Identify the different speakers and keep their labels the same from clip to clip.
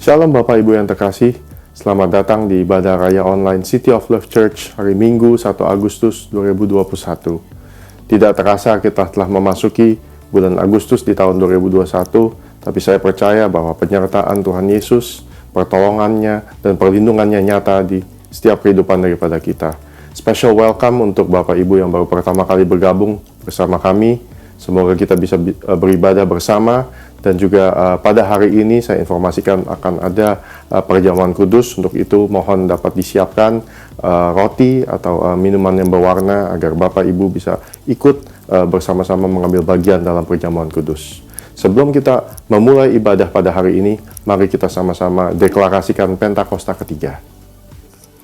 Speaker 1: Shalom Bapak Ibu yang terkasih, selamat datang di ibadah raya online City of Love Church hari Minggu 1 Agustus 2021. Tidak terasa kita telah memasuki bulan Agustus di tahun 2021, tapi saya percaya bahwa penyertaan Tuhan Yesus, pertolongannya, dan perlindungannya nyata di setiap kehidupan daripada kita. Special welcome untuk Bapak Ibu yang baru pertama kali bergabung bersama kami. Semoga kita bisa beribadah bersama. Dan juga pada hari ini saya informasikan akan ada perjamuan kudus. Untuk itu mohon dapat disiapkan roti atau minuman yang berwarna agar Bapak Ibu bisa ikut bersama-sama mengambil bagian dalam perjamuan kudus. Sebelum kita memulai ibadah pada hari ini, mari kita sama-sama deklarasikan Pentakosta ketiga.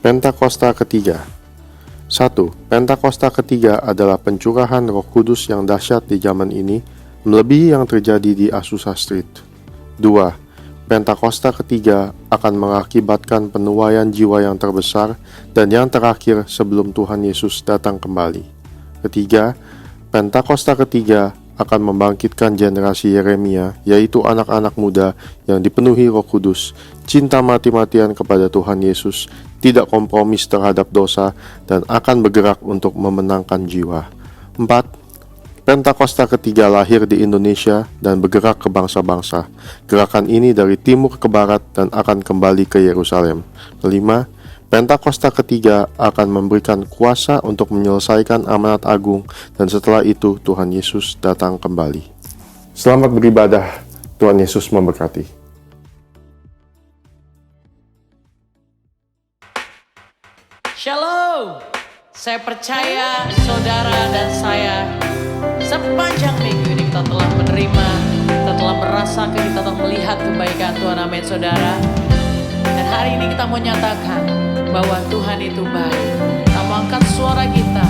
Speaker 1: Pentakosta ketiga. 1. Pentakosta ketiga adalah pencurahan Roh Kudus yang dahsyat di zaman ini, melebihi yang terjadi di Azusa Street. 2. Pentakosta ketiga akan mengakibatkan penuaian jiwa yang terbesar dan yang terakhir sebelum Tuhan Yesus datang kembali. 3. Pentakosta ketiga akan membangkitkan generasi Yeremia, yaitu anak-anak muda yang dipenuhi Roh Kudus, cinta mati-matian kepada Tuhan Yesus, tidak kompromis terhadap dosa, dan akan bergerak untuk memenangkan jiwa. 4. Pentakosta ketiga lahir di Indonesia dan bergerak ke bangsa-bangsa. Gerakan ini dari timur ke barat dan akan kembali ke Yerusalem. 5. Pentakosta ketiga akan memberikan kuasa untuk menyelesaikan amanat agung, dan setelah itu Tuhan Yesus datang kembali. Selamat beribadah, Tuhan Yesus memberkati.
Speaker 2: Shalom, saya percaya saudara dan saya sepanjang minggu ini kita telah menerima, kita telah merasakan, kita telah melihat kebaikan Tuhan, amin saudara. Dan hari ini kita mau nyatakan bahwa Tuhan itu baik. Kita mau angkat suara kita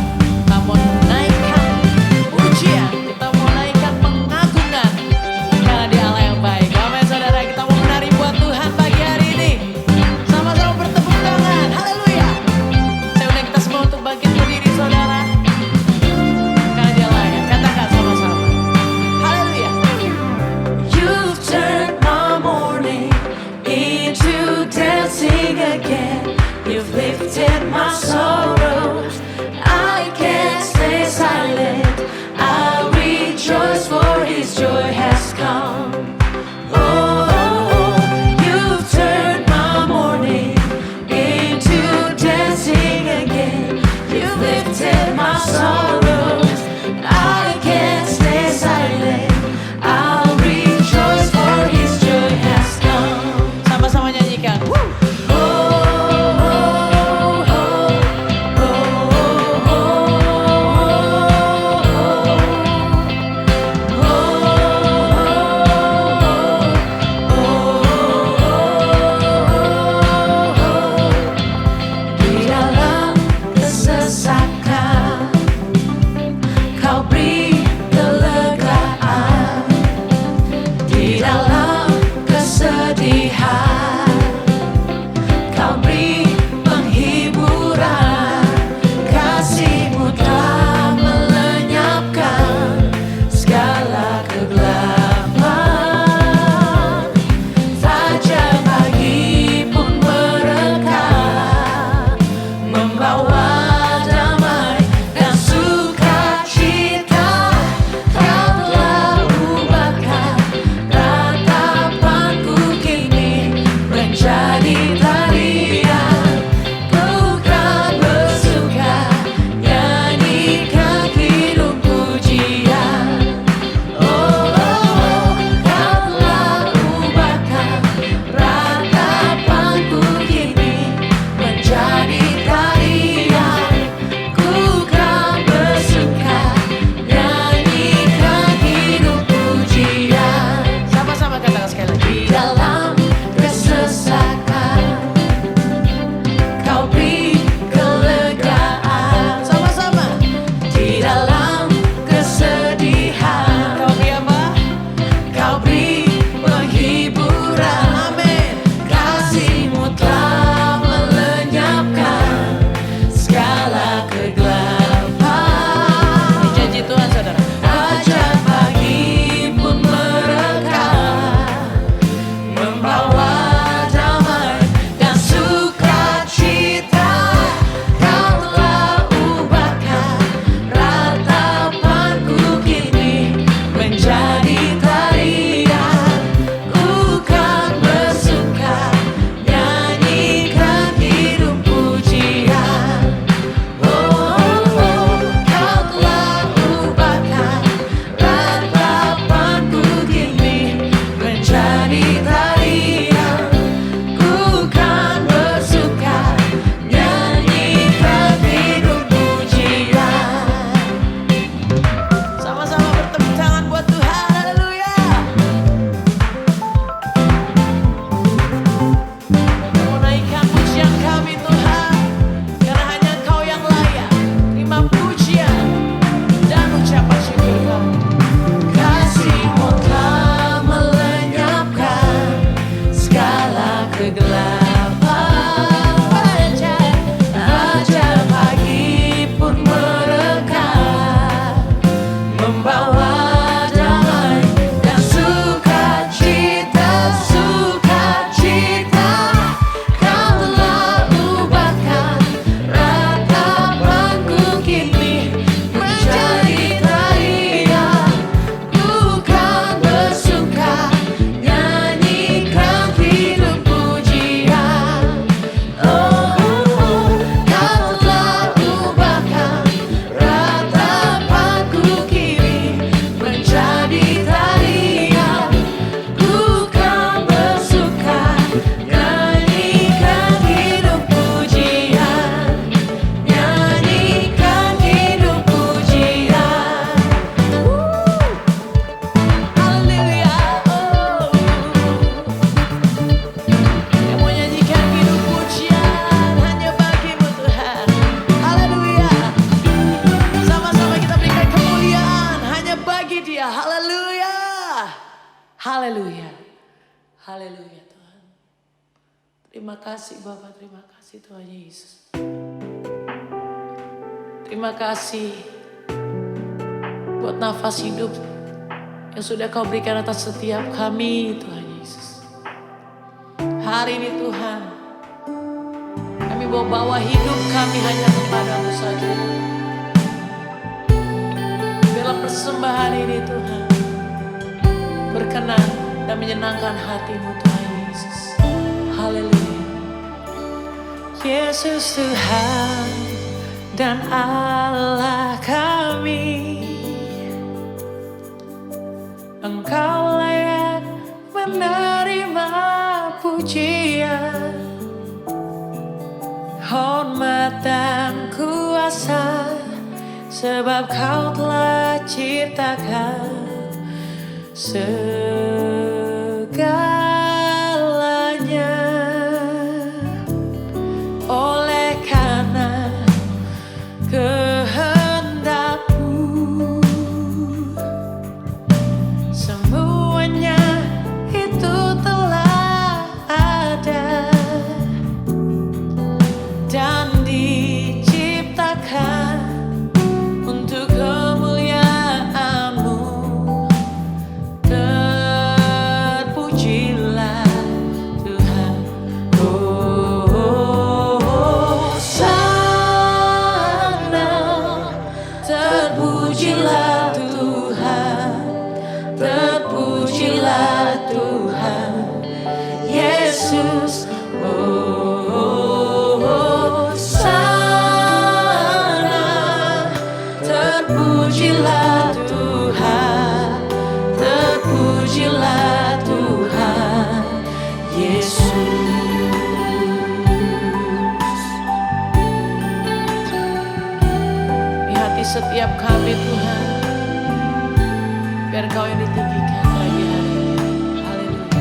Speaker 2: mau naikkan pujian, kita mau naikkan pengagungan, karena Dia Allah yang baik. Amin saudara, kita mau menari buat Tuhan pagi hari ini. Sama-sama bertepuk tangan, haleluya. Saya undang kita semua untuk bangkit berdiri saudara, karena Dia layak. Katakan sama-sama, haleluya.
Speaker 3: You've turned my morning into dancing again. You've lifted my sorrows. I can't stay silent. I
Speaker 2: Haleluya. Haleluya Tuhan. Terima kasih Bapak, terima kasih Tuhan Yesus. Terima kasih buat nafas hidup yang sudah Kau berikan atas setiap kami Tuhan Yesus. Hari ini Tuhan, kami bawa hidup kami hanya kepadamu saja. Biarlah persembahan ini Tuhan berkenan dan menyenangkan hatimu Tuhan Yesus. Haleluya. Yesus Tuhan dan Allah kami, Engkau layak menerima pujian, hormat dan kuasa, sebab Kau telah ciptakan segalanya. Oleh karena kehendak-Mu, semuanya itu telah ada dan diciptakan untuk kemuliaan-Mu. Terpujilah Tuhan. Hosana. Terpujilah Tuhan. Terpujilah Tuhan Yesus. Hosana. Terpujilah Tuhan. Terpujilah Tuhan Yesus. Di hati setiap kami Tuhan, biar Kau yang ditinggikan pagi hari ini. Haleluya.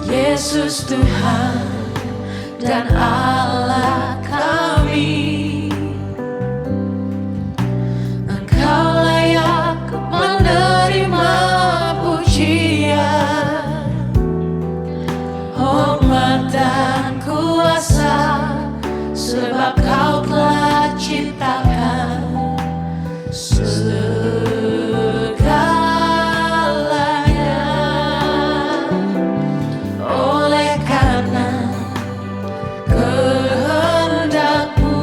Speaker 2: Yesus Tuhan dan Allah kami, Engkau layak menerima pujian, hormat dan kuasa, sebab Kau telah ciptakan segalanya. Oleh karena kehendak-Mu,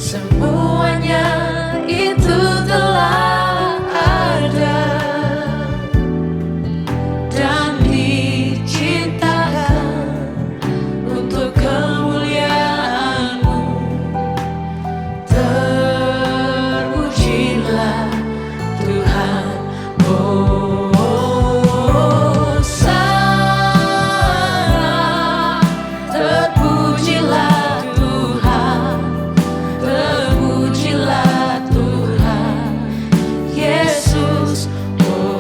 Speaker 2: semuanya itu telah ada dan diciptakan untuk kemuliaan-Mu. Terpujilah Tuhan. Hosana. Terpujilah Tuhan. Terpujilah Tuhan Yesus. Hosana.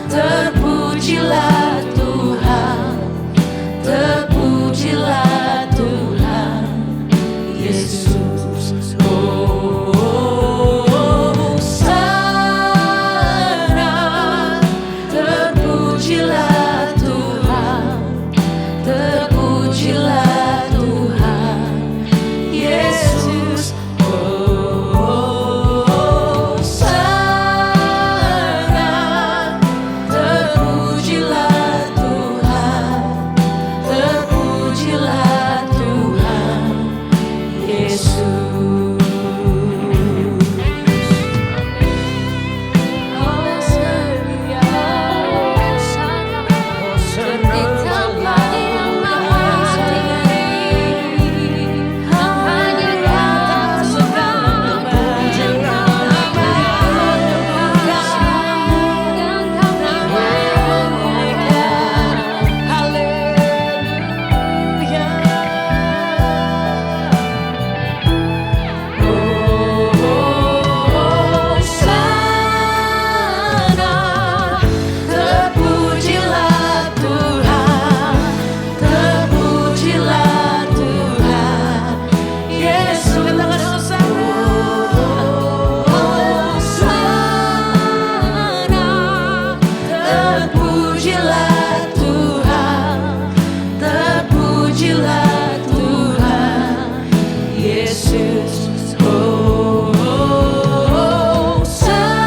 Speaker 2: Terpujilah Tuhan. Terpujilah Tuhan Yesus. Hosana. Terpujilah Tuhan. Terpujilah Tuhan Yesus. Hosana. Terpujilah Tuhan. Terpujilah Tuhan Yesus. Haleluya. Seperti tangan yang maha tinggi, hanya kata segala pujian dan Kau memuliakan. Haleluya.
Speaker 3: Yesus. Oh, sana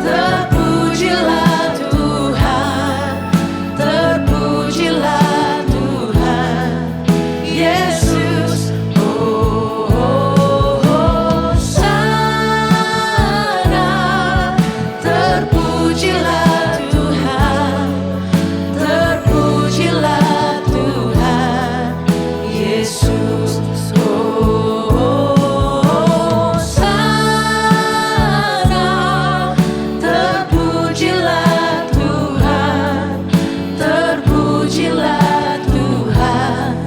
Speaker 3: terpujilah Tuhan, terpujilah Tuhan Yesus. Oh, sana terpujilah Tuhan, terpujilah Tuhan Yesus. Oh, sana terpujilah Tuhan, terpujilah Tuhan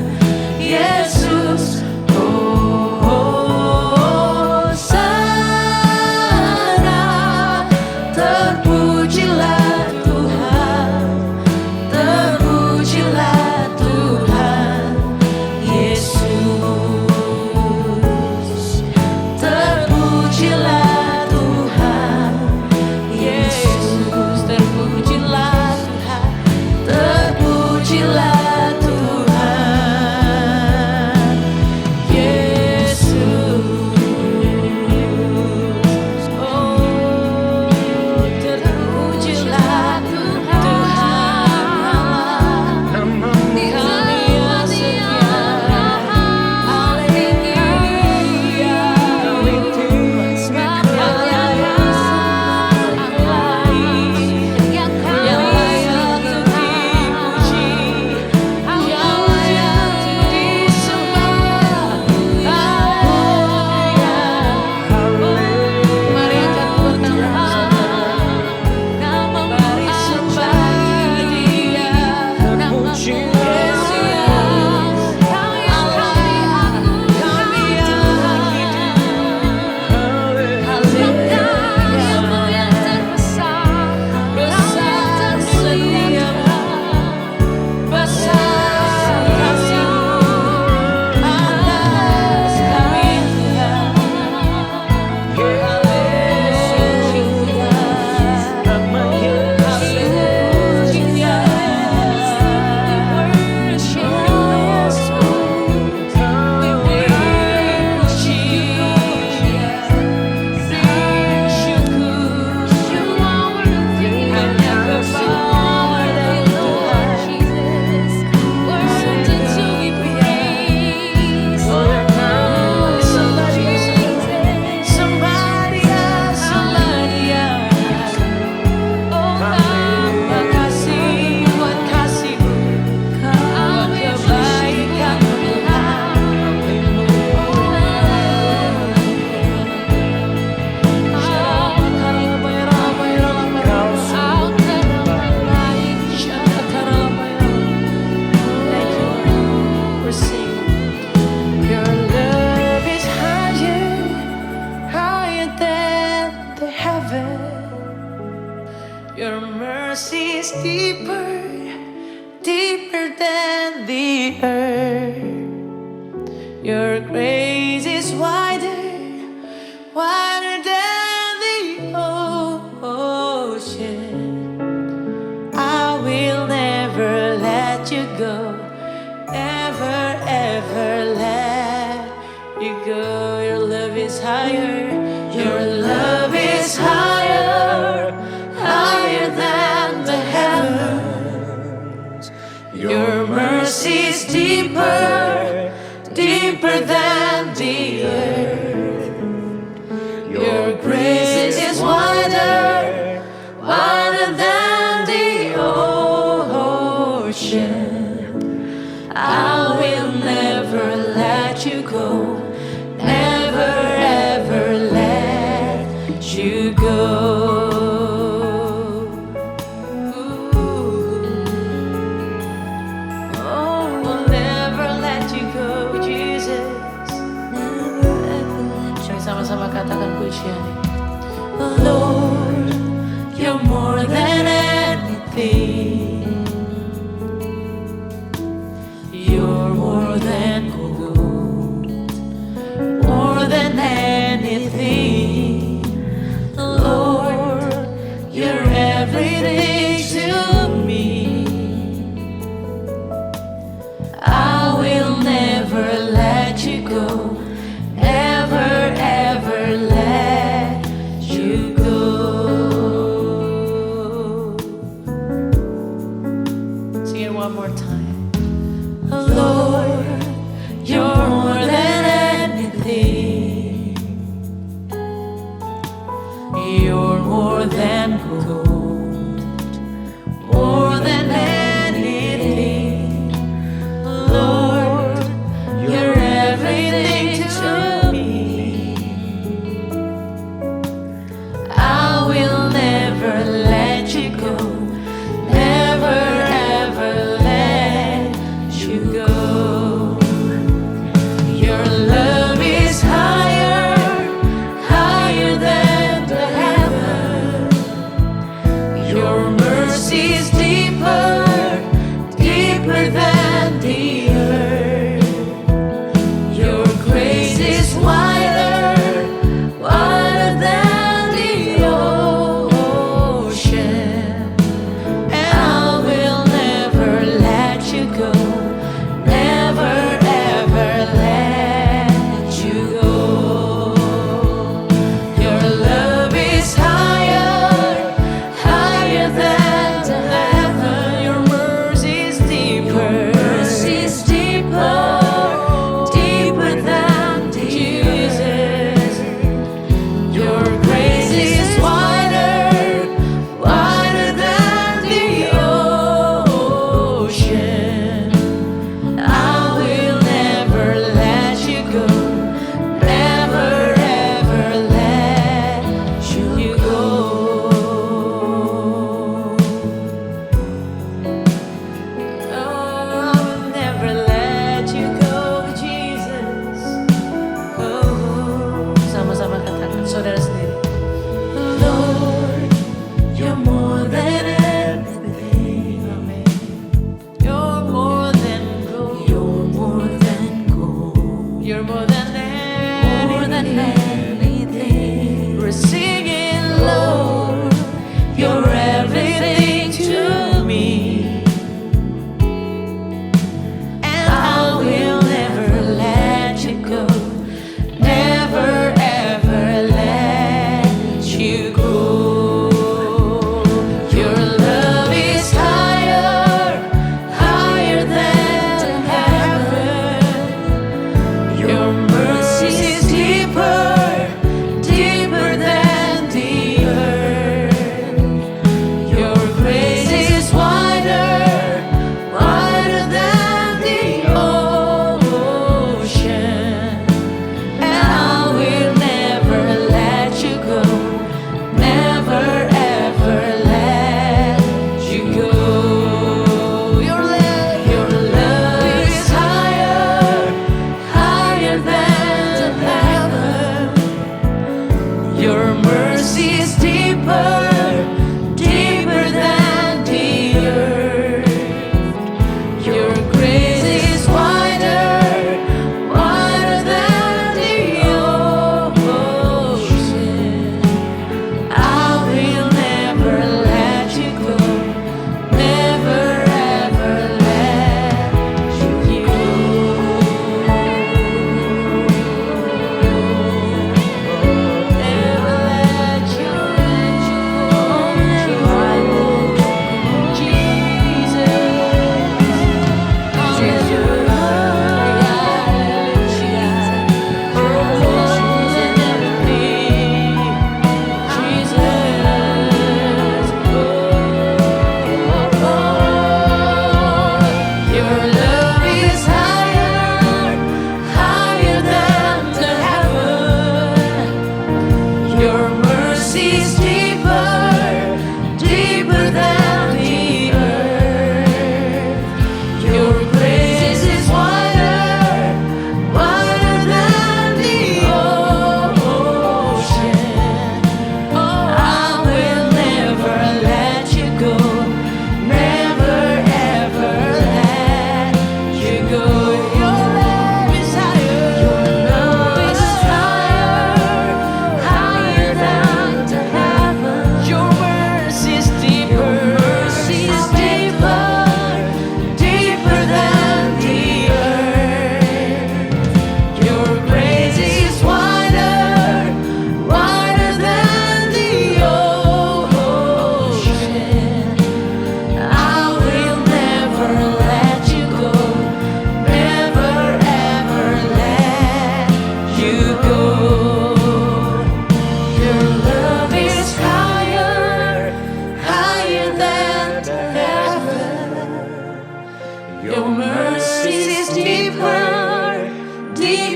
Speaker 3: Yesus. Oh, sana terpujilah Tuhan, terpujilah Tuhan Yesus. Terpujilah Tuhan Yesus. Terpujilah Tuhan, terpujilah Tuhan Yesus. Oh, terpujilah Tuhan, Kami yang setia. Your love is higher, higher than the heaven. Your mercy is deeper, deeper than the earth. Your grace is wider, wider than the ocean. I will never let you go, ever, ever let you go. Your love is higher, your love is higher, higher than the heavens. Your mercy is deeper, deeper than the earth. Your grace is wider, wider than the ocean. I will never let you go, never ever let you go. Oh, we'll never let you go, Jesus. Never ever let you go. Sama-sama katakan pujian. Lord, you're more than anything. You're more than gold, more than anything. Lord, you're everything to me. I will never everything to me. I will never let you go, never ever let you go. Your love is higher, higher than the heaven. Your mercy is deeper, deeper than the earth. Your grace is wider, wider than the ocean. And I will never let you go, never ever let you go. Your love is higher, higher than the heaven. Your mercy is deeper, deeper than the Jesus. Your grace is wider, wider than the ocean. I will never let you go, never ever let you go. Oh, I will never let you go, Jesus. Oh,
Speaker 2: Sama-sama katakan saudara sendiri.
Speaker 3: Lord, you're more than everything. You're more than gold. You're more than gold.
Speaker 2: You're more than
Speaker 3: More than anything.
Speaker 2: We're singing,
Speaker 3: Lord, you're everything to me. And I will never let you go, never ever let you go. Your love is higher, higher than heaven. Your mercy is deeper,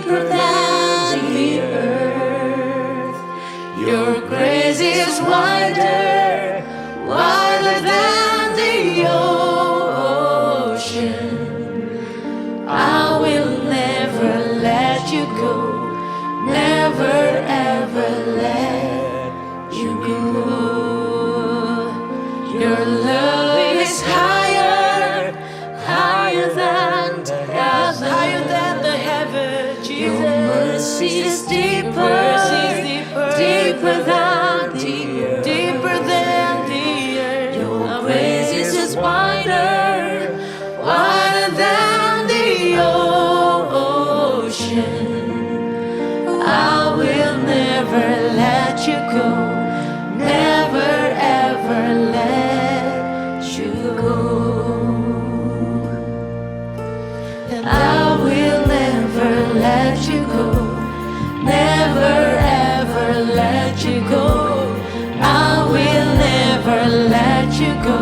Speaker 3: deeper than the earth. Your grace is wider, wider than the ocean. I will never let you go, never ever let you go. Your love is higher, higher than the heavens, higher than the heavens. Your mercy is deeper, deeper than the earth, deeper than the earth. Your grace is wider, wider than the ocean. I will never let you go, never ever let you go. And I will never let you go, never ever let you go. I will never let you go,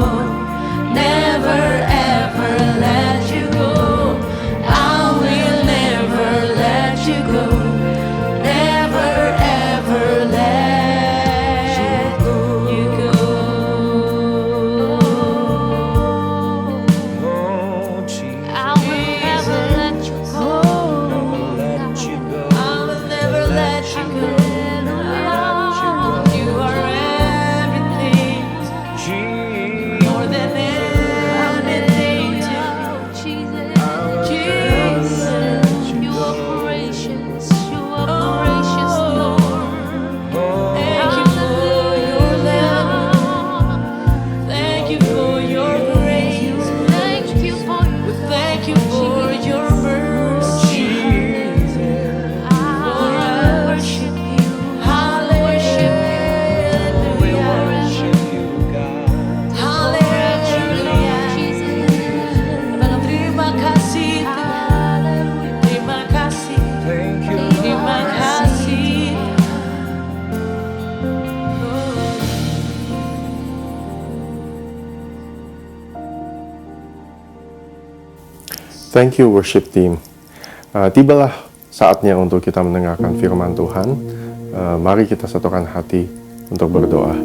Speaker 3: never ever let you go. I will never let you go, never ever let you go.
Speaker 4: Oh, Jesus.
Speaker 3: I will never let you go.
Speaker 4: Let you go.
Speaker 3: I will never let you go. You are everything,
Speaker 4: Jesus.
Speaker 3: more than anything to Jesus. You are gracious, Lord. Thank you for your love. Thank you for your grace. Thank you for your mercy. For I worship you. Hallelujah. Hallelujah. Terima kasih Tuhan. Terima kasih.
Speaker 4: Thank you,
Speaker 3: Terima kasih.
Speaker 1: Thank you worship team. Tibalah saatnya untuk kita mendengarkan firman Tuhan. Mari kita satukan hati untuk berdoa.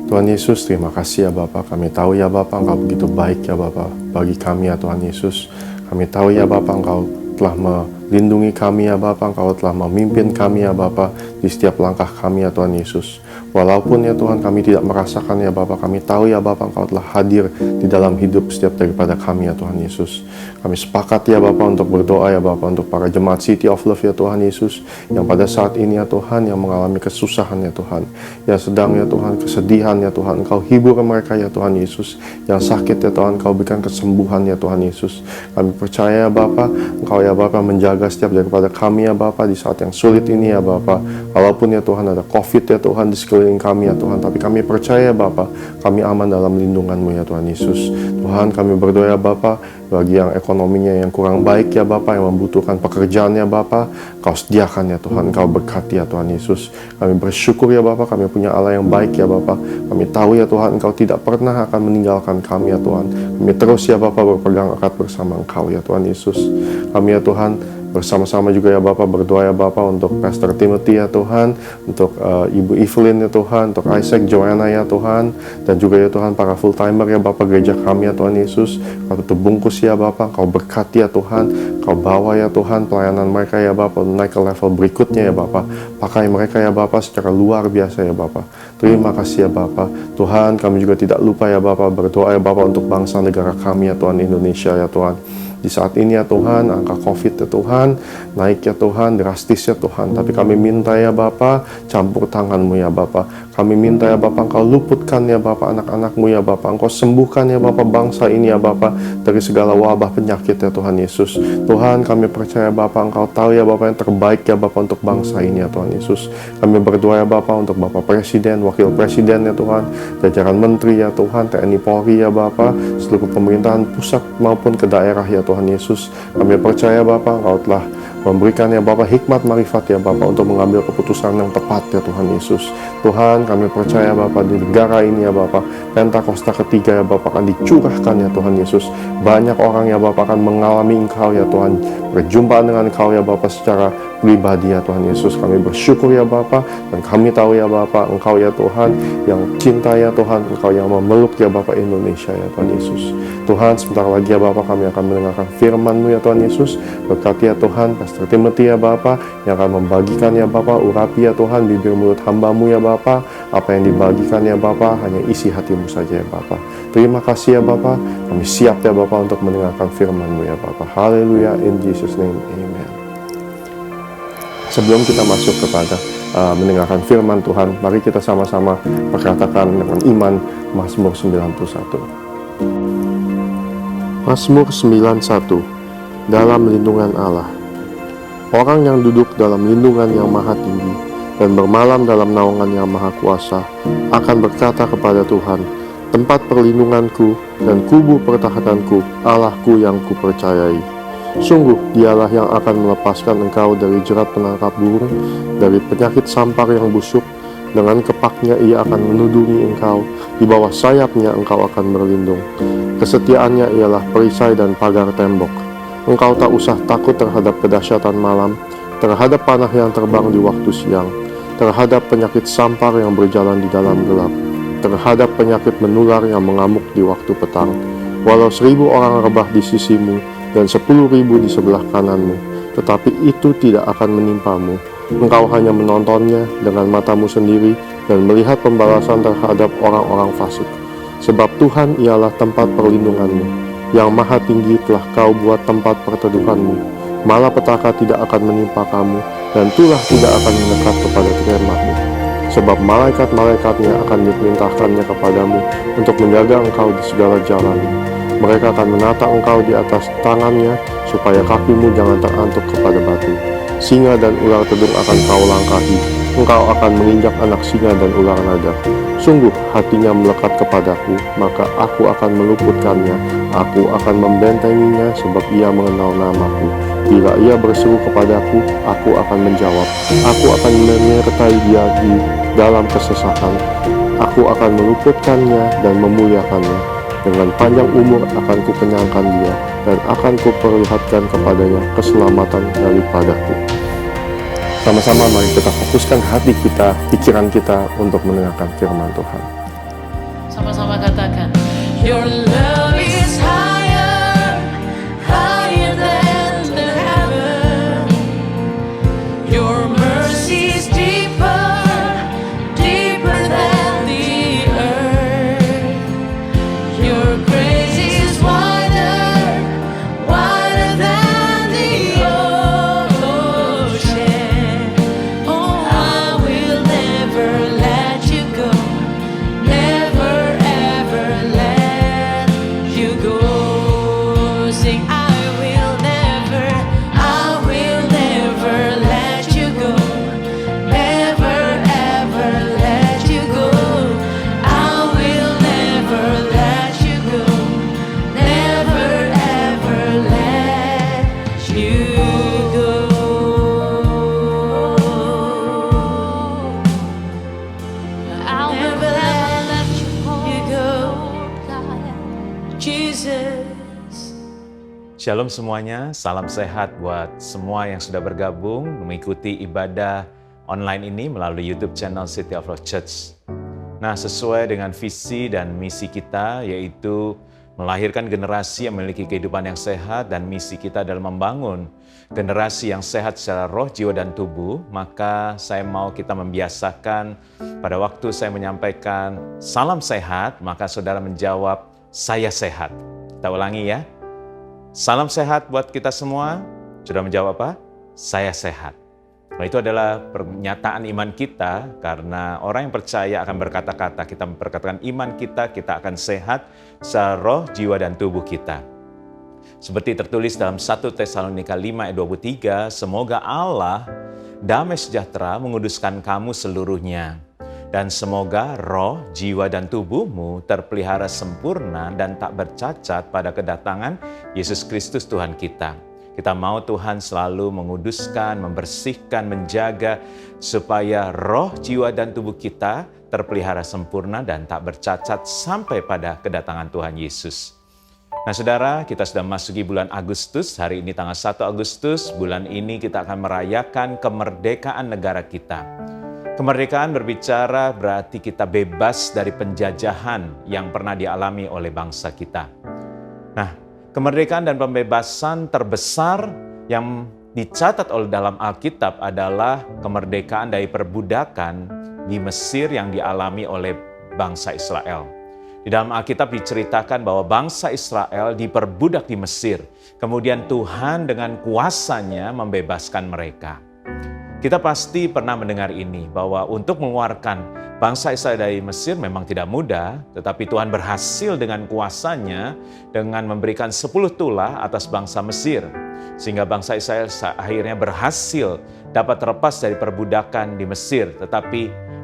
Speaker 1: Tuhan Yesus, terima kasih ya Bapa. Kami tahu ya Bapa, Engkau begitu baik ya Bapa bagi kami ya Tuhan Yesus. Kami tahu ya Bapa, Engkau telah melindungi kami ya Bapa, Engkau telah memimpin kami ya Bapa di setiap langkah kami ya Tuhan Yesus. Walaupun ya Tuhan kami tidak merasakan ya Bapa, kami tahu ya Bapa Engkau telah hadir di dalam hidup setiap daripada kami ya Tuhan Yesus. Kami sepakat ya Bapa untuk berdoa ya Bapa untuk para jemaat City of Love ya Tuhan Yesus, yang pada saat ini ya Tuhan yang mengalami kesusahan ya Tuhan, yang sedang ya Tuhan kesedihan ya Tuhan, Engkau hibur mereka ya Tuhan Yesus. Yang sakit ya Tuhan, Engkau berikan kesembuhan ya Tuhan Yesus. Kami percaya ya Bapa, Engkau ya Bapa menjaga setiap daripada kami ya Bapa di saat yang sulit ini ya Bapa. Walaupun ya Tuhan ada COVID ya Tuhan di sekeliling kami ya Tuhan, tapi kami percaya Bapa, kami aman dalam lindungan-Mu ya Tuhan Yesus. Tuhan, kami berdoa ya Bapa, bagi yang ekonominya yang kurang baik ya Bapa, yang membutuhkan pekerjaan ya Bapa, Kau sediakan ya Tuhan, Kau berkati ya Tuhan Yesus. Kami bersyukur ya Bapa, kami punya Allah yang baik ya Bapa. Kami tahu ya Tuhan, Engkau tidak pernah akan meninggalkan kami ya Tuhan. Kami terus ya Bapa berpegang erat bersama Engkau ya Tuhan Yesus. Kami ya Tuhan bersama-sama juga ya Bapak berdoa ya Bapak untuk Pastor Timothy ya Tuhan, untuk Ibu Evelyn ya Tuhan, untuk Isaac, Joanna ya Tuhan, dan juga ya Tuhan para full timer ya Bapak gereja kami ya Tuhan Yesus. Kau tutup bungkus ya Bapak, Kau berkati ya Tuhan, Kau bawa ya Tuhan pelayanan mereka ya Bapak naik ke level berikutnya ya Bapak. Pakai mereka ya Bapak secara luar biasa ya Bapak. Terima kasih ya Bapak. Tuhan, kami juga tidak lupa ya Bapak berdoa ya Bapak untuk bangsa negara kami ya Tuhan, Indonesia ya Tuhan. Di saat ini ya Tuhan, angka COVID ya Tuhan, naik ya Tuhan, drastis ya Tuhan. Tapi kami minta ya Bapa, campur tangan-Mu ya Bapa. Kami minta ya Bapa, Engkau luputkan ya Bapa anak-anak-Mu ya Bapa. Engkau sembuhkan ya Bapa bangsa ini ya Bapa dari segala wabah penyakit ya Tuhan Yesus. Tuhan, kami percaya Bapa, Engkau tahu ya Bapa yang terbaik ya Bapa untuk bangsa ini ya Tuhan Yesus. Kami berdoa ya Bapa untuk Bapak Presiden, Wakil Presiden ya Tuhan, jajaran Menteri ya Tuhan, TNI Polri ya Bapa, seluruh pemerintahan pusat maupun ke daerah ya Tuhan Yesus. Kami percaya Bapa, Engkau telah memberikan ya Bapa hikmat marifat ya Bapa untuk mengambil keputusan yang tepat ya Tuhan Yesus. Tuhan, kami percaya Bapa di negara ini ya Bapa, Pentakosta ketiga ya Bapa akan dicurahkan ya Tuhan Yesus. Banyak orang ya Bapa akan mengalami Engkau ya Tuhan, berjumpa dengan Engkau ya Bapa secara pribadi ya Tuhan Yesus. Kami bersyukur ya Bapa, dan kami tahu ya Bapa, Engkau ya Tuhan yang cinta ya Tuhan, Engkau yang memeluk ya Bapa Indonesia ya Tuhan Yesus. Tuhan, sebentar lagi ya Bapa kami akan mendengarkan firman-Mu ya Tuhan Yesus. Berkati ya Tuhan Pastor Timothy ya Bapa yang akan membagikan ya Bapa, urapi ya Tuhan bibir mulut hamba-Mu ya Bapa. Apa yang dibagikan ya Bapa hanya isi hati-Mu saja ya Bapa. Terima kasih ya Bapa, kami siap ya Bapa untuk mendengarkan firman-Mu ya Bapa. Haleluya, in Jesus name, amen. Sebelum kita masuk kepada mendengarkan firman Tuhan, mari kita sama-sama perkatakan dengan iman Mazmur 91. Mazmur 91. Dalam lindungan Allah. Orang yang duduk dalam lindungan yang maha tinggi dan bermalam dalam naungan yang maha kuasa akan berkata kepada Tuhan, tempat perlindunganku dan kubu pertahananku, Allahku yang kupercayai. Sungguh dialah yang akan melepaskan engkau dari jerat penangkap burung, dari penyakit sampar yang busuk. Dengan kepaknya ia akan menudungi engkau, di bawah sayapnya engkau akan berlindung. Kesetiaannya ialah perisai dan pagar tembok. Engkau tak usah takut terhadap kedahsyatan malam, terhadap panah yang terbang di waktu siang, terhadap penyakit sampar yang berjalan di dalam gelap, terhadap penyakit menular yang mengamuk di waktu petang. Walau 1000 orang rebah di sisimu dan 10.000 di sebelah kananmu, tetapi itu tidak akan menimpamu. Engkau hanya menontonnya dengan matamu sendiri dan melihat pembalasan terhadap orang-orang fasik. Sebab Tuhan ialah tempat perlindunganmu, yang maha tinggi telah kau buat tempat perteduhanmu. Malapetaka tidak akan menimpa kamu, dan tulah tidak akan mendekat kepada kemahmu. Sebab malaikat-malaikatnya akan diperintahkannya kepadamu untuk menjaga engkau di segala jalanmu. Mereka akan menata engkau di atas tangannya, supaya kakimu jangan terantuk kepada batu. Singa dan ular tedung akan kau langkahi, engkau akan menginjak anak singa dan ular naga. Sungguh hatinya melekat kepadaku, maka aku akan meluputkannya. Aku akan membentenginya sebab ia mengenal namaku. Bila ia berseru kepadaku, aku akan menjawab. Aku akan menyertai dia di dalam kesesakan. Aku akan meluputkannya dan memuliakannya. Dengan panjang umur akan kukenyangkan dia, dan akan kuperlihatkan kepadanya keselamatan daripadaku. Sama-sama mari kita fokuskan hati kita, pikiran kita untuk mendengarkan firman Tuhan.
Speaker 2: Sama-sama katakan, Your love is higher, higher than the heaven. Your mercy is deeper, deeper than the earth. Your grace is wider, wider than the ocean. Oh, I will never let you go, never ever let you go. Sing, I will never let you go, never ever let you go. I will never let you go, never ever let you go. I'll never let you go, Jesus.
Speaker 5: Shalom semuanya, salam sehat buat semua yang sudah bergabung mengikuti ibadah online ini melalui YouTube channel City of Love Church. Nah, sesuai dengan visi dan misi kita, yaitu melahirkan generasi yang memiliki kehidupan yang sehat, dan misi kita adalah membangun generasi yang sehat secara roh, jiwa, dan tubuh, maka saya mau kita membiasakan pada waktu saya menyampaikan salam sehat, maka saudara menjawab, saya sehat. Kita ulangi ya. Salam sehat buat kita semua. Sudah menjawab apa? Saya sehat. Nah, itu adalah pernyataan iman kita, karena orang yang percaya akan berkata-kata, kita memperkatakan iman kita akan sehat secara roh, jiwa, dan tubuh kita. Seperti tertulis dalam 1 Tesalonika 5 ayat 23, semoga Allah damai sejahtera menguduskan kamu seluruhnya. Dan semoga roh, jiwa, dan tubuhmu terpelihara sempurna dan tak bercacat pada kedatangan Yesus Kristus Tuhan kita. Kita mau Tuhan selalu menguduskan, membersihkan, menjaga supaya roh, jiwa, dan tubuh kita terpelihara sempurna dan tak bercacat sampai pada kedatangan Tuhan Yesus. Nah saudara, kita sudah memasuki bulan Agustus. Hari ini tanggal 1 Agustus, bulan ini kita akan merayakan kemerdekaan negara kita. Kemerdekaan berbicara berarti kita bebas dari penjajahan yang pernah dialami oleh bangsa kita. Nah, kemerdekaan dan pembebasan terbesar yang dicatat oleh dalam Alkitab adalah kemerdekaan dari perbudakan di Mesir yang dialami oleh bangsa Israel. Di dalam Alkitab diceritakan bahwa bangsa Israel diperbudak di Mesir. Kemudian Tuhan dengan kuasanya membebaskan mereka. Kita pasti pernah mendengar ini, bahwa untuk mengeluarkan bangsa Israel dari Mesir memang tidak mudah, tetapi Tuhan berhasil dengan kuasanya dengan memberikan 10 tulah atas bangsa Mesir. Sehingga bangsa Israel akhirnya berhasil dapat terlepas dari perbudakan di Mesir. Tetapi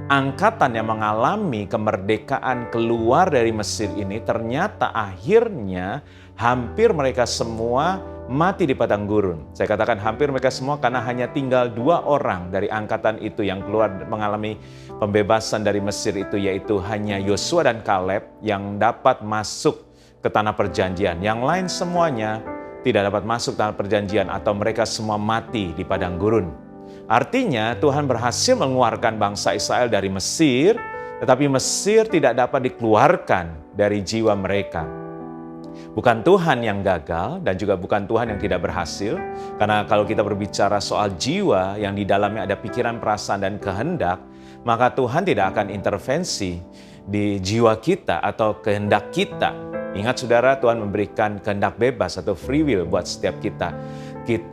Speaker 5: angkatan yang mengalami kemerdekaan keluar dari Mesir ini ternyata akhirnya hampir mereka semua mati di padang gurun. Saya katakan hampir mereka semua karena hanya tinggal 2 orang dari angkatan itu yang keluar mengalami pembebasan dari Mesir itu, yaitu hanya Yosua dan Kaleb yang dapat masuk ke tanah perjanjian. Yang lain semuanya tidak dapat masuk tanah perjanjian atau mereka semua mati di padang gurun. Artinya Tuhan berhasil mengeluarkan bangsa Israel dari Mesir, tetapi Mesir tidak dapat dikeluarkan dari jiwa mereka. Bukan Tuhan yang gagal dan juga bukan Tuhan yang tidak berhasil. Karena kalau kita berbicara soal jiwa yang di dalamnya ada pikiran, perasaan, dan kehendak, maka Tuhan tidak akan intervensi di jiwa kita atau kehendak kita. Ingat saudara, Tuhan memberikan kehendak bebas atau free will buat setiap kita.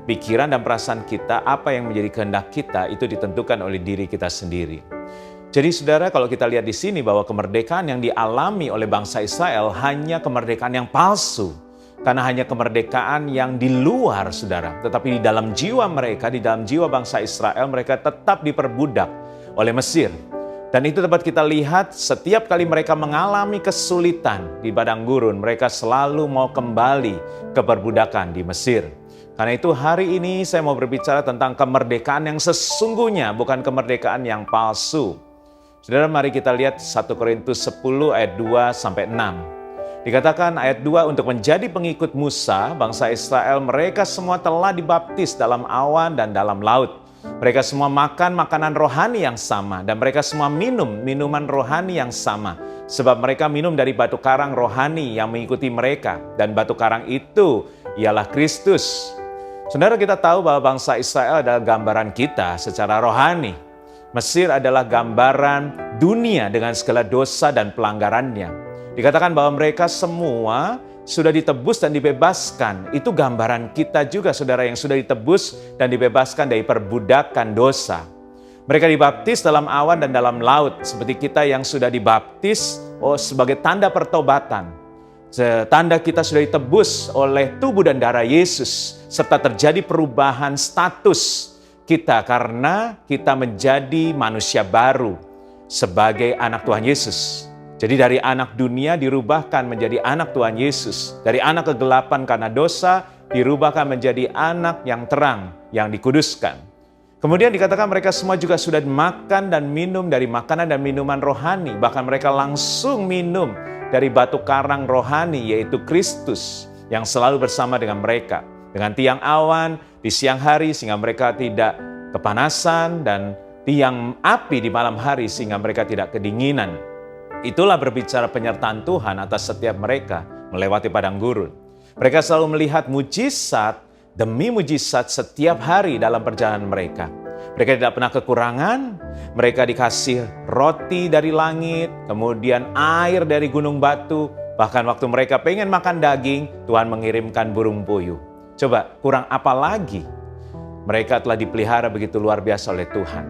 Speaker 5: Pikiran dan perasaan kita, apa yang menjadi kehendak kita, itu ditentukan oleh diri kita sendiri. Jadi saudara, kalau kita lihat di sini bahwa kemerdekaan yang dialami oleh bangsa Israel hanya kemerdekaan yang palsu. Karena hanya kemerdekaan yang di luar saudara. Tetapi di dalam jiwa mereka, di dalam jiwa bangsa Israel, mereka tetap diperbudak oleh Mesir. Dan itu dapat kita lihat setiap kali mereka mengalami kesulitan di padang gurun, mereka selalu mau kembali ke perbudakan di Mesir. Karena itu hari ini saya mau berbicara tentang kemerdekaan yang sesungguhnya, bukan kemerdekaan yang palsu. Saudara, mari kita lihat 1 Korintus 10 ayat 2 sampai 6. Dikatakan ayat 2, untuk menjadi pengikut Musa, bangsa Israel, mereka semua telah dibaptis dalam awan dan dalam laut. Mereka semua makan makanan rohani yang sama dan mereka semua minum minuman rohani yang sama. Sebab mereka minum dari batu karang rohani yang mengikuti mereka, dan batu karang itu ialah Kristus. Saudara, kita tahu bahwa bangsa Israel adalah gambaran kita secara rohani. Mesir adalah gambaran dunia dengan segala dosa dan pelanggarannya. Dikatakan bahwa mereka semua sudah ditebus dan dibebaskan. Itu gambaran kita juga, saudara, yang sudah ditebus dan dibebaskan dari perbudakan dosa. Mereka dibaptis dalam awan dan dalam laut, seperti kita yang sudah dibaptis sebagai tanda pertobatan. Tanda kita sudah ditebus oleh tubuh dan darah Yesus, serta terjadi perubahan status kita karena kita menjadi manusia baru sebagai anak Tuhan Yesus. Jadi dari anak dunia dirubahkan menjadi anak Tuhan Yesus. Dari anak kegelapan karena dosa dirubahkan menjadi anak yang terang, yang dikuduskan. Kemudian dikatakan mereka semua juga sudah makan dan minum dari makanan dan minuman rohani. Bahkan mereka langsung minum dari batu karang rohani, yaitu Kristus yang selalu bersama dengan mereka. Dengan tiang awan di siang hari sehingga mereka tidak kepanasan, dan tiang api di malam hari sehingga mereka tidak kedinginan. Itulah berbicara penyertaan Tuhan atas setiap mereka melewati padang gurun. Mereka selalu melihat mujizat demi mujizat setiap hari dalam perjalanan mereka. Mereka tidak pernah kekurangan, mereka dikasih roti dari langit, kemudian air dari gunung batu, bahkan waktu mereka pengen makan daging, Tuhan mengirimkan burung puyuh. Coba, kurang apa lagi? Mereka telah dipelihara begitu luar biasa oleh Tuhan.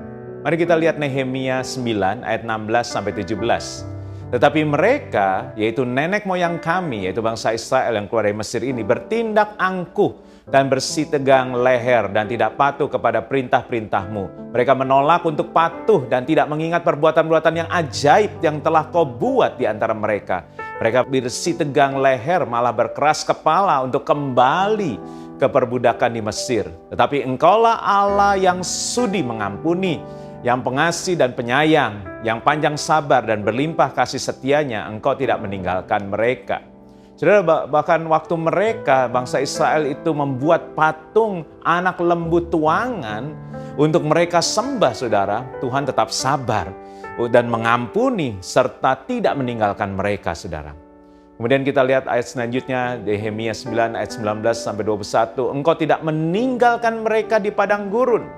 Speaker 5: Mari kita lihat Nehemia 9 ayat 16 sampai 17. Tetapi mereka, yaitu nenek moyang kami, yaitu bangsa Israel yang keluar dari Mesir ini, bertindak angkuh dan bersih tegang leher dan tidak patuh kepada perintah-perintahmu. Mereka menolak untuk patuh dan tidak mengingat perbuatan-perbuatan yang ajaib yang telah kau buat di antara mereka. Mereka bersih tegang leher, malah berkeras kepala untuk kembali keperbudakan di Mesir. Tetapi Engkaulah Allah yang sudi mengampuni, yang pengasih dan penyayang, yang panjang sabar dan berlimpah kasih setianya. Engkau tidak meninggalkan mereka. Saudara, bahkan waktu mereka, bangsa Israel itu membuat patung anak lembu tuangan untuk mereka sembah, saudara, Tuhan tetap sabar dan mengampuni serta tidak meninggalkan mereka, saudara. Kemudian kita lihat ayat selanjutnya, Nehemia 9 ayat 19-21. Engkau tidak meninggalkan mereka di padang gurun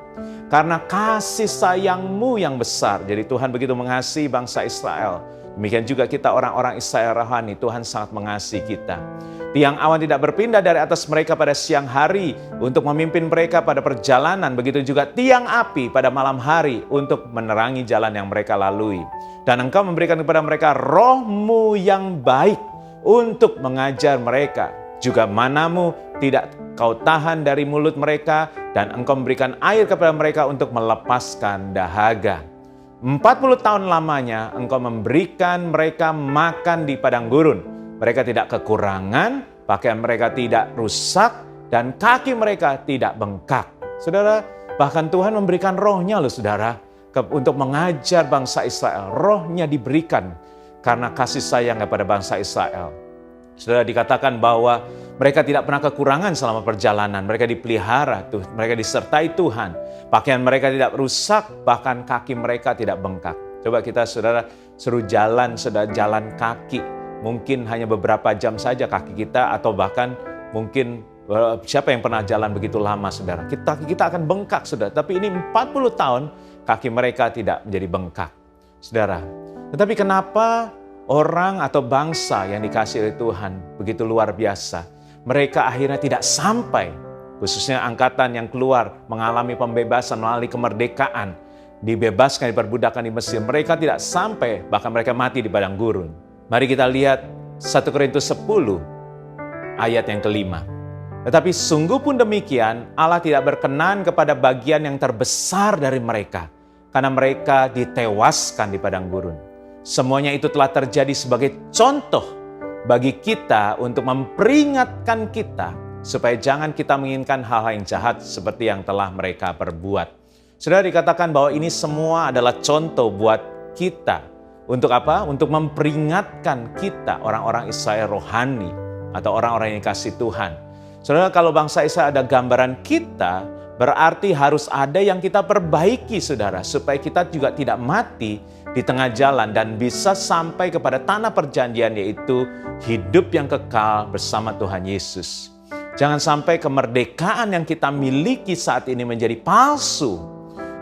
Speaker 5: karena kasih sayang-Mu yang besar. Jadi Tuhan begitu mengasihi bangsa Israel. Demikian juga kita orang-orang Israel rohani, Tuhan sangat mengasihi kita. Tiang awan tidak berpindah dari atas mereka pada siang hari untuk memimpin mereka pada perjalanan. Begitu juga tiang api pada malam hari untuk menerangi jalan yang mereka lalui. Dan Engkau memberikan kepada mereka roh-Mu yang baik untuk mengajar mereka. Juga mana-Mu tidak Kau tahan dari mulut mereka, dan Engkau memberikan air kepada mereka untuk melepaskan dahaga. 40 tahun lamanya Engkau memberikan mereka makan di padang gurun. Mereka tidak kekurangan, pakaian mereka tidak rusak, dan kaki mereka tidak bengkak. Saudara, bahkan Tuhan memberikan roh-Nya loh saudara, untuk mengajar bangsa Israel. Roh-Nya diberikan karena kasih sayang kepada bangsa Israel. Saudara, dikatakan bahwa mereka tidak pernah kekurangan selama perjalanan. Mereka dipelihara, mereka disertai Tuhan. Pakaian mereka tidak rusak, bahkan kaki mereka tidak bengkak. Coba kita saudara suruh jalan, saudara jalan kaki. Mungkin hanya beberapa jam saja kaki kita, atau bahkan mungkin siapa yang pernah jalan begitu lama saudara. Kaki kita akan bengkak saudara. Tapi ini 40 tahun kaki mereka tidak menjadi bengkak. Saudara, tetapi kenapa orang atau bangsa yang dikasihi oleh Tuhan begitu luar biasa, mereka akhirnya tidak sampai, khususnya angkatan yang keluar mengalami pembebasan melalui kemerdekaan, dibebaskan dari perbudakan di Mesir, mereka tidak sampai, bahkan mereka mati di padang gurun. Mari kita lihat 1 Korintus 10 ayat yang kelima. Tetapi sungguh pun demikian, Allah tidak berkenan kepada bagian yang terbesar dari mereka, karena mereka ditewaskan di padang gurun. Semuanya itu telah terjadi sebagai contoh bagi kita untuk memperingatkan kita supaya jangan kita menginginkan hal-hal yang jahat seperti yang telah mereka perbuat. Saudara, dikatakan bahwa ini semua adalah contoh buat kita. Untuk apa? Untuk memperingatkan kita orang-orang Israel rohani atau orang-orang yang dikasihi Tuhan. Saudara, kalau bangsa Israel ada gambaran kita, berarti harus ada yang kita perbaiki saudara, supaya kita juga tidak mati di tengah jalan dan bisa sampai kepada tanah perjanjian, yaitu hidup yang kekal bersama Tuhan Yesus. Jangan sampai kemerdekaan yang kita miliki saat ini menjadi palsu,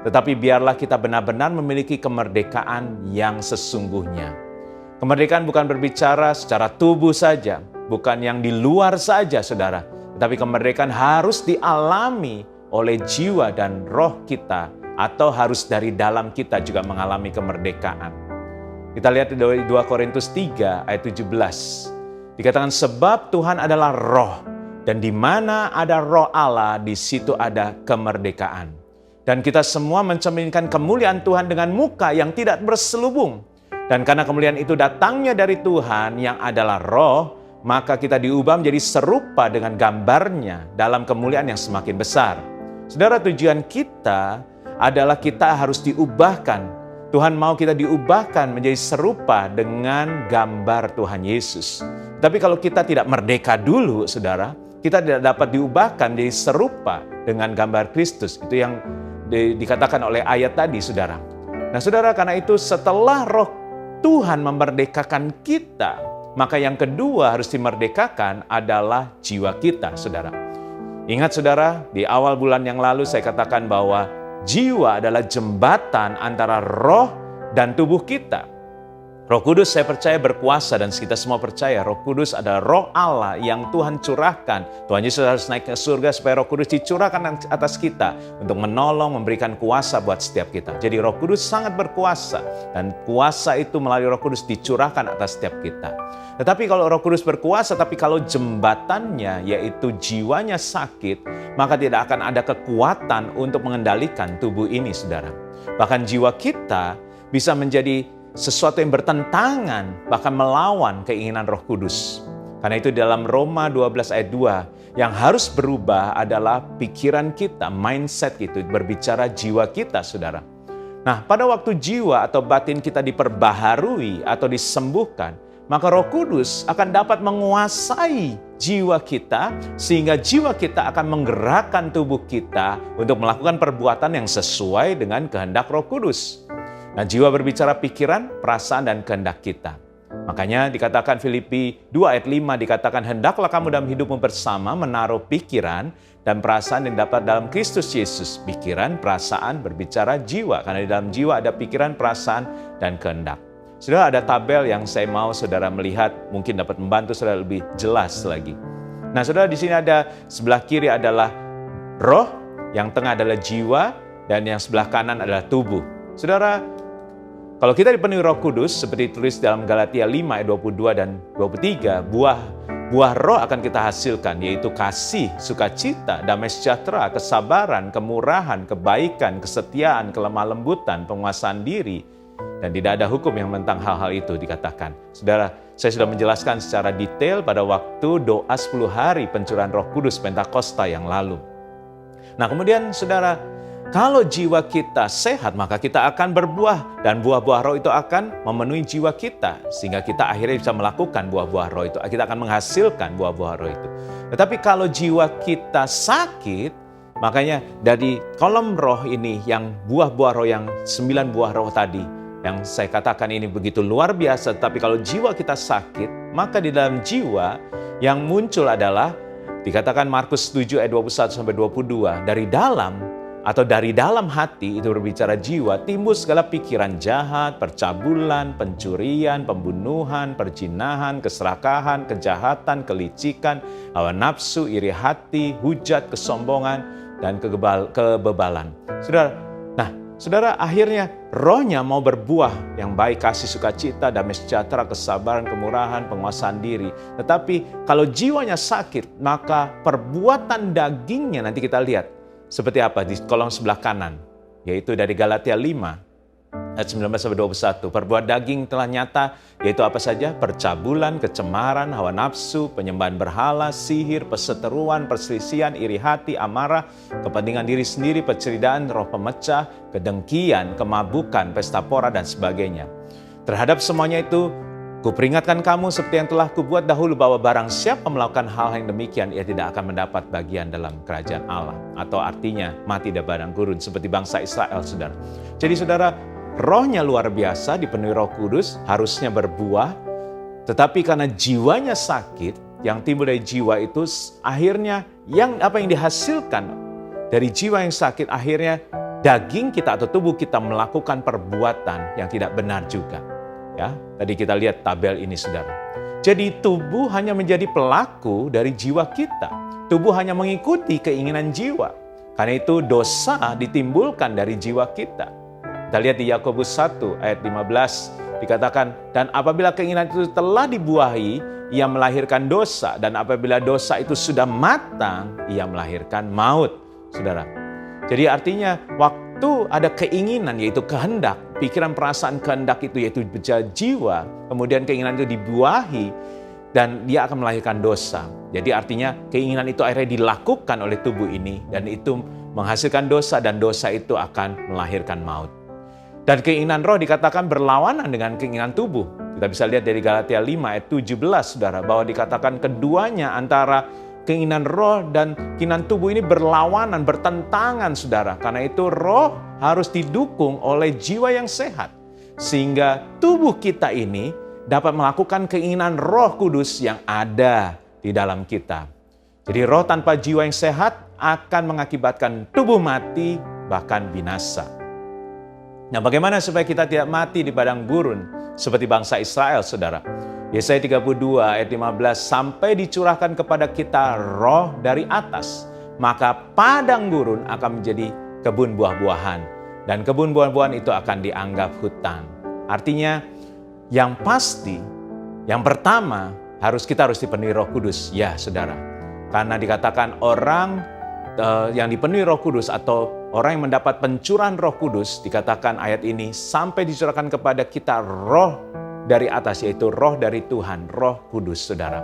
Speaker 5: tetapi biarlah kita benar-benar memiliki kemerdekaan yang sesungguhnya. Kemerdekaan bukan berbicara secara tubuh saja, bukan yang di luar saja saudara, tetapi kemerdekaan harus dialami oleh jiwa dan roh kita, atau harus dari dalam kita juga mengalami kemerdekaan. Kita lihat di 2 Korintus 3 ayat 17. Dikatakan sebab Tuhan adalah roh, dan di mana ada roh Allah, di situ ada kemerdekaan. Dan kita semua mencerminkan kemuliaan Tuhan dengan muka yang tidak berselubung. Dan karena kemuliaan itu datangnya dari Tuhan yang adalah roh, maka kita diubah menjadi serupa dengan gambarnya dalam kemuliaan yang semakin besar. Saudara, tujuan kita adalah kita harus diubahkan. Tuhan mau kita diubahkan menjadi serupa dengan gambar Tuhan Yesus. Tapi kalau kita tidak merdeka dulu, saudara, kita tidak dapat diubahkan menjadi serupa dengan gambar Kristus. Itu yang dikatakan oleh ayat tadi, saudara. Nah, saudara, karena itu setelah roh Tuhan memerdekakan kita, maka yang kedua harus dimerdekakan adalah jiwa kita, saudara. Ingat, saudara, di awal bulan yang lalu saya katakan bahwa jiwa adalah jembatan antara roh dan tubuh kita. Roh Kudus saya percaya berkuasa, dan kita semua percaya Roh Kudus adalah roh Allah yang Tuhan curahkan. Tuhan Yesus harus naik ke surga supaya Roh Kudus dicurahkan atas kita untuk menolong, memberikan kuasa buat setiap kita. Jadi Roh Kudus sangat berkuasa, dan kuasa itu melalui Roh Kudus dicurahkan atas setiap kita. Tetapi kalau Roh Kudus berkuasa, tapi kalau jembatannya yaitu jiwanya sakit, maka tidak akan ada kekuatan untuk mengendalikan tubuh ini, saudara. Bahkan jiwa kita bisa menjadi sesuatu yang bertentangan, bahkan melawan keinginan Roh Kudus. Karena itu dalam Roma 12 ayat 2, yang harus berubah adalah pikiran kita, mindset itu, berbicara jiwa kita, saudara. Nah, pada waktu jiwa atau batin kita diperbaharui atau disembuhkan, maka Roh Kudus akan dapat menguasai jiwa kita, sehingga jiwa kita akan menggerakkan tubuh kita untuk melakukan perbuatan yang sesuai dengan kehendak Roh Kudus. Nah, jiwa berbicara pikiran, perasaan, dan kehendak kita. Makanya dikatakan Filipi 2 ayat 5 dikatakan, hendaklah kamu dalam hidupmu bersama menaruh pikiran dan perasaan yang dapat dalam Kristus Yesus. Pikiran, perasaan, berbicara jiwa. Karena di dalam jiwa ada pikiran, perasaan, dan kehendak. Saudara, ada tabel yang saya mau saudara melihat, mungkin dapat membantu saudara lebih jelas lagi. Nah, saudara, di sini ada sebelah kiri adalah roh, yang tengah adalah jiwa, dan yang sebelah kanan adalah tubuh. Saudara, kalau kita dipenuhi Roh Kudus, seperti tulis dalam Galatia 5 ayat 22 dan 23, buah roh akan kita hasilkan, yaitu kasih, sukacita, damai sejahtera, kesabaran, kemurahan, kebaikan, kesetiaan, kelemah lembutan, penguasaan diri, dan tidak ada hukum yang menentang hal-hal itu dikatakan. Saudara, saya sudah menjelaskan secara detail pada waktu doa 10 hari pencurahan Roh Kudus Pentakosta yang lalu. Nah, kemudian saudara, kalau jiwa kita sehat, maka kita akan berbuah. Dan buah-buah roh itu akan memenuhi jiwa kita. Sehingga kita akhirnya bisa melakukan buah-buah roh itu. Kita akan menghasilkan buah-buah roh itu. Tetapi kalau jiwa kita sakit, makanya dari kolom roh ini, yang buah-buah roh yang 9 buah roh tadi, yang saya katakan ini begitu luar biasa. Tapi kalau jiwa kita sakit, maka di dalam jiwa yang muncul adalah, dikatakan Markus 7 ayat 21-22, dari dalam atau dari dalam hati, itu berbicara jiwa, timbul segala pikiran jahat, percabulan, pencurian, pembunuhan, perzinahan, keserakahan, kejahatan, kelicikan, hawa nafsu, iri hati, hujat, kesombongan, dan kebebalan. Saudara, akhirnya rohnya mau berbuah yang baik, kasih, sukacita, damai sejahtera, kesabaran, kemurahan, penguasaan diri. Tetapi kalau jiwanya sakit, maka perbuatan dagingnya nanti kita lihat seperti apa di kolom sebelah kanan, yaitu dari Galatia 5 ayat 19-21. Perbuatan daging telah nyata, yaitu apa saja? Percabulan, kecemaran, hawa nafsu, penyembahan berhala, sihir, perseteruan, perselisihan, iri hati, amarah, kepentingan diri sendiri, penceritaan, roh pemecah, kedengkian, kemabukan, pesta pora, dan sebagainya. Terhadap semuanya itu, kuperingatkan kamu seperti yang telah kubuat dahulu, bahwa barang siapa melakukan hal yang demikian, ia tidak akan mendapat bagian dalam kerajaan Allah. Atau artinya mati di padang gurun seperti bangsa Israel, saudara. Jadi saudara, rohnya luar biasa, dipenuhi Roh Kudus, harusnya berbuah. Tetapi karena jiwanya sakit, yang timbul dari jiwa itu akhirnya apa yang dihasilkan dari jiwa yang sakit, akhirnya daging kita atau tubuh kita melakukan perbuatan yang tidak benar juga. Ya, tadi kita lihat tabel ini, saudara. Jadi tubuh hanya menjadi pelaku dari jiwa kita. Tubuh hanya mengikuti keinginan jiwa. Karena itu dosa ditimbulkan dari jiwa kita. Kita lihat di Yakobus 1 ayat 15 dikatakan, dan apabila keinginan itu telah dibuahi, ia melahirkan dosa, dan apabila dosa itu sudah matang, ia melahirkan maut, saudara. Jadi artinya waktu ada keinginan, yaitu kehendak, pikiran, perasaan, kehendak itu yaitu jiwa, kemudian keinginan itu dibuahi, dan dia akan melahirkan dosa. Jadi artinya keinginan itu akhirnya dilakukan oleh tubuh ini, dan itu menghasilkan dosa, dan dosa itu akan melahirkan maut. Dan keinginan roh dikatakan berlawanan dengan keinginan tubuh. Kita bisa lihat dari Galatia 5 ayat 17, saudara, bahwa dikatakan keduanya antara keinginan roh dan keinginan tubuh ini berlawanan, bertentangan, saudara. Karena itu roh harus didukung oleh jiwa yang sehat. Sehingga tubuh kita ini dapat melakukan keinginan Roh Kudus yang ada di dalam kita. Jadi roh tanpa jiwa yang sehat akan mengakibatkan tubuh mati, bahkan binasa. Nah, bagaimana supaya kita tidak mati di padang gurun seperti bangsa Israel, saudara? Yesaya 32 ayat 15, sampai dicurahkan kepada kita roh dari atas, maka padang gurun akan menjadi kebun buah-buahan, dan kebun buah-buahan itu akan dianggap hutan. Artinya, yang pasti, yang pertama, kita harus dipenuhi Roh Kudus, ya saudara. Karena dikatakan orang yang dipenuhi Roh Kudus atau orang yang mendapat pencurahan Roh Kudus, dikatakan ayat ini, sampai dicurahkan kepada kita roh dari atas, yaitu roh dari Tuhan, Roh Kudus, saudara.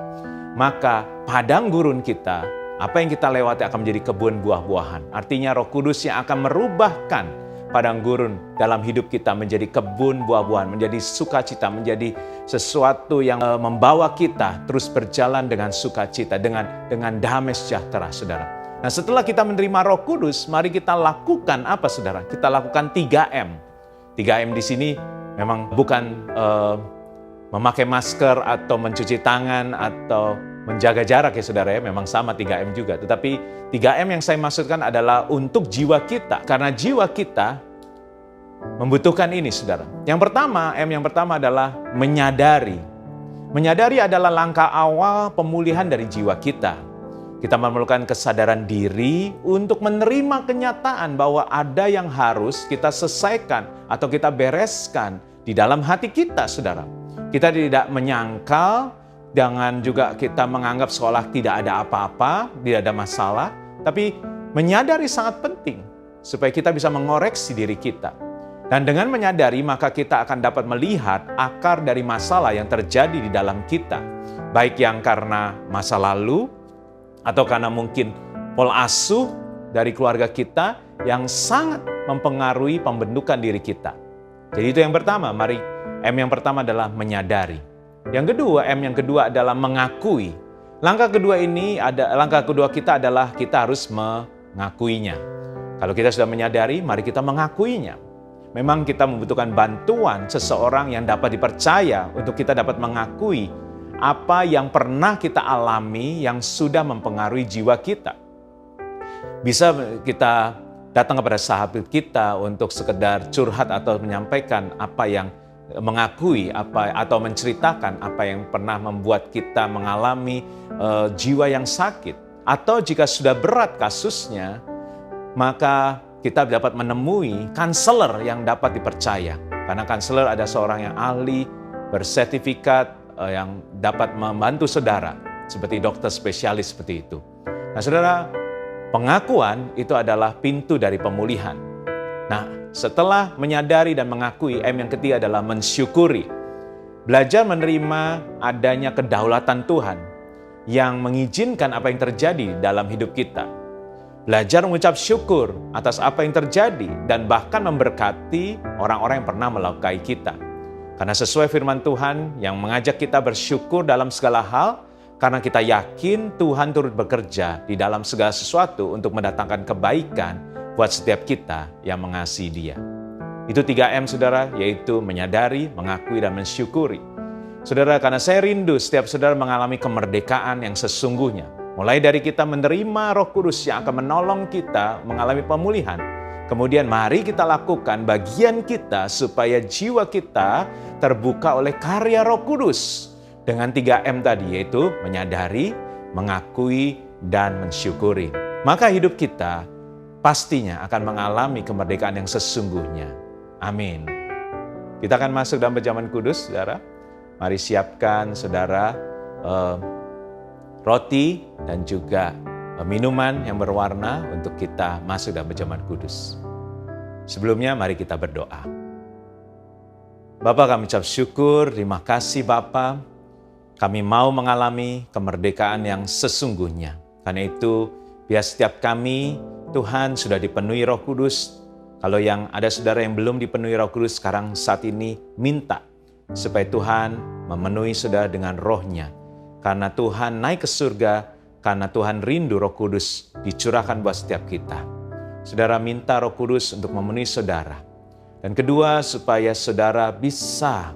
Speaker 5: Maka padang gurun kita Apa yang kita lewati akan menjadi kebun buah-buahan. Artinya Roh Kudus yang akan merubahkan padang gurun dalam hidup kita menjadi kebun buah-buahan, menjadi sukacita, menjadi sesuatu yang membawa kita terus berjalan dengan sukacita, dengan damai sejahtera, saudara. Nah, setelah kita menerima Roh Kudus, mari kita lakukan apa, saudara? Kita lakukan 3M. 3M di sini memang bukan memakai masker atau mencuci tangan atau menjaga jarak ya saudara ya, memang sama 3M juga. Tetapi 3M yang saya maksudkan adalah untuk jiwa kita. Karena jiwa kita membutuhkan ini saudara. Yang pertama, M yang pertama adalah menyadari. Menyadari adalah langkah awal pemulihan dari jiwa kita. Kita memerlukan kesadaran diri untuk menerima kenyataan bahwa ada yang harus kita selesaikan atau kita bereskan di dalam hati kita saudara. Kita tidak menyangkal, jangan juga kita menganggap seolah tidak ada apa-apa, tidak ada masalah. Tapi menyadari sangat penting supaya kita bisa mengoreksi diri kita. Dan dengan menyadari maka kita akan dapat melihat akar dari masalah yang terjadi di dalam kita. Baik yang karena masa lalu atau karena mungkin pola asuh dari keluarga kita yang sangat mempengaruhi pembentukan diri kita. Jadi itu yang pertama, mari M yang pertama adalah menyadari. Yang kedua, M yang kedua adalah mengakui. Langkah kedua kita adalah kita harus mengakuinya. Kalau kita sudah menyadari, mari kita mengakuinya. Memang kita membutuhkan bantuan seseorang yang dapat dipercaya untuk kita dapat mengakui apa yang pernah kita alami yang sudah mempengaruhi jiwa kita. Bisa kita datang kepada sahabat kita untuk sekedar curhat atau menyampaikan apa yang mengakui atau menceritakan apa yang pernah membuat kita mengalami jiwa yang sakit. Atau jika sudah berat kasusnya, maka kita dapat menemui konselor yang dapat dipercaya. Karena konselor ada seorang yang ahli, bersertifikat, yang dapat membantu saudara. Seperti dokter spesialis seperti itu. Nah saudara, pengakuan itu adalah pintu dari pemulihan. Nah, setelah menyadari dan mengakui, M yang ketiga adalah mensyukuri. Belajar menerima adanya kedaulatan Tuhan yang mengizinkan apa yang terjadi dalam hidup kita. Belajar mengucap syukur atas apa yang terjadi dan bahkan memberkati orang-orang yang pernah melukai kita. Karena sesuai firman Tuhan yang mengajak kita bersyukur dalam segala hal, karena kita yakin Tuhan turut bekerja di dalam segala sesuatu untuk mendatangkan kebaikan buat setiap kita yang mengasihi Dia. Itu 3M saudara, yaitu menyadari, mengakui, dan mensyukuri. Saudara, karena saya rindu setiap saudara mengalami kemerdekaan yang sesungguhnya. Mulai dari kita menerima Roh Kudus yang akan menolong kita mengalami pemulihan. Kemudian mari kita lakukan bagian kita supaya jiwa kita terbuka oleh karya Roh Kudus. Dengan 3M tadi, yaitu menyadari, mengakui, dan mensyukuri. Maka hidup kita pastinya akan mengalami kemerdekaan yang sesungguhnya. Amin. Kita akan masuk dalam perjamuan kudus, saudara. Mari siapkan, saudara, roti dan juga minuman yang berwarna untuk kita masuk dalam perjamuan kudus. Sebelumnya, mari kita berdoa. Bapa, kami ucap syukur, terima kasih Bapa. Kami mau mengalami kemerdekaan yang sesungguhnya. Karena itu, biar setiap kami Tuhan sudah dipenuhi Roh Kudus. Kalau yang ada saudara yang belum dipenuhi Roh Kudus, sekarang saat ini minta supaya Tuhan memenuhi saudara dengan Roh-Nya. Karena Tuhan naik ke surga, karena Tuhan rindu Roh Kudus dicurahkan buat setiap kita. Saudara minta Roh Kudus untuk memenuhi saudara. Dan kedua, supaya saudara bisa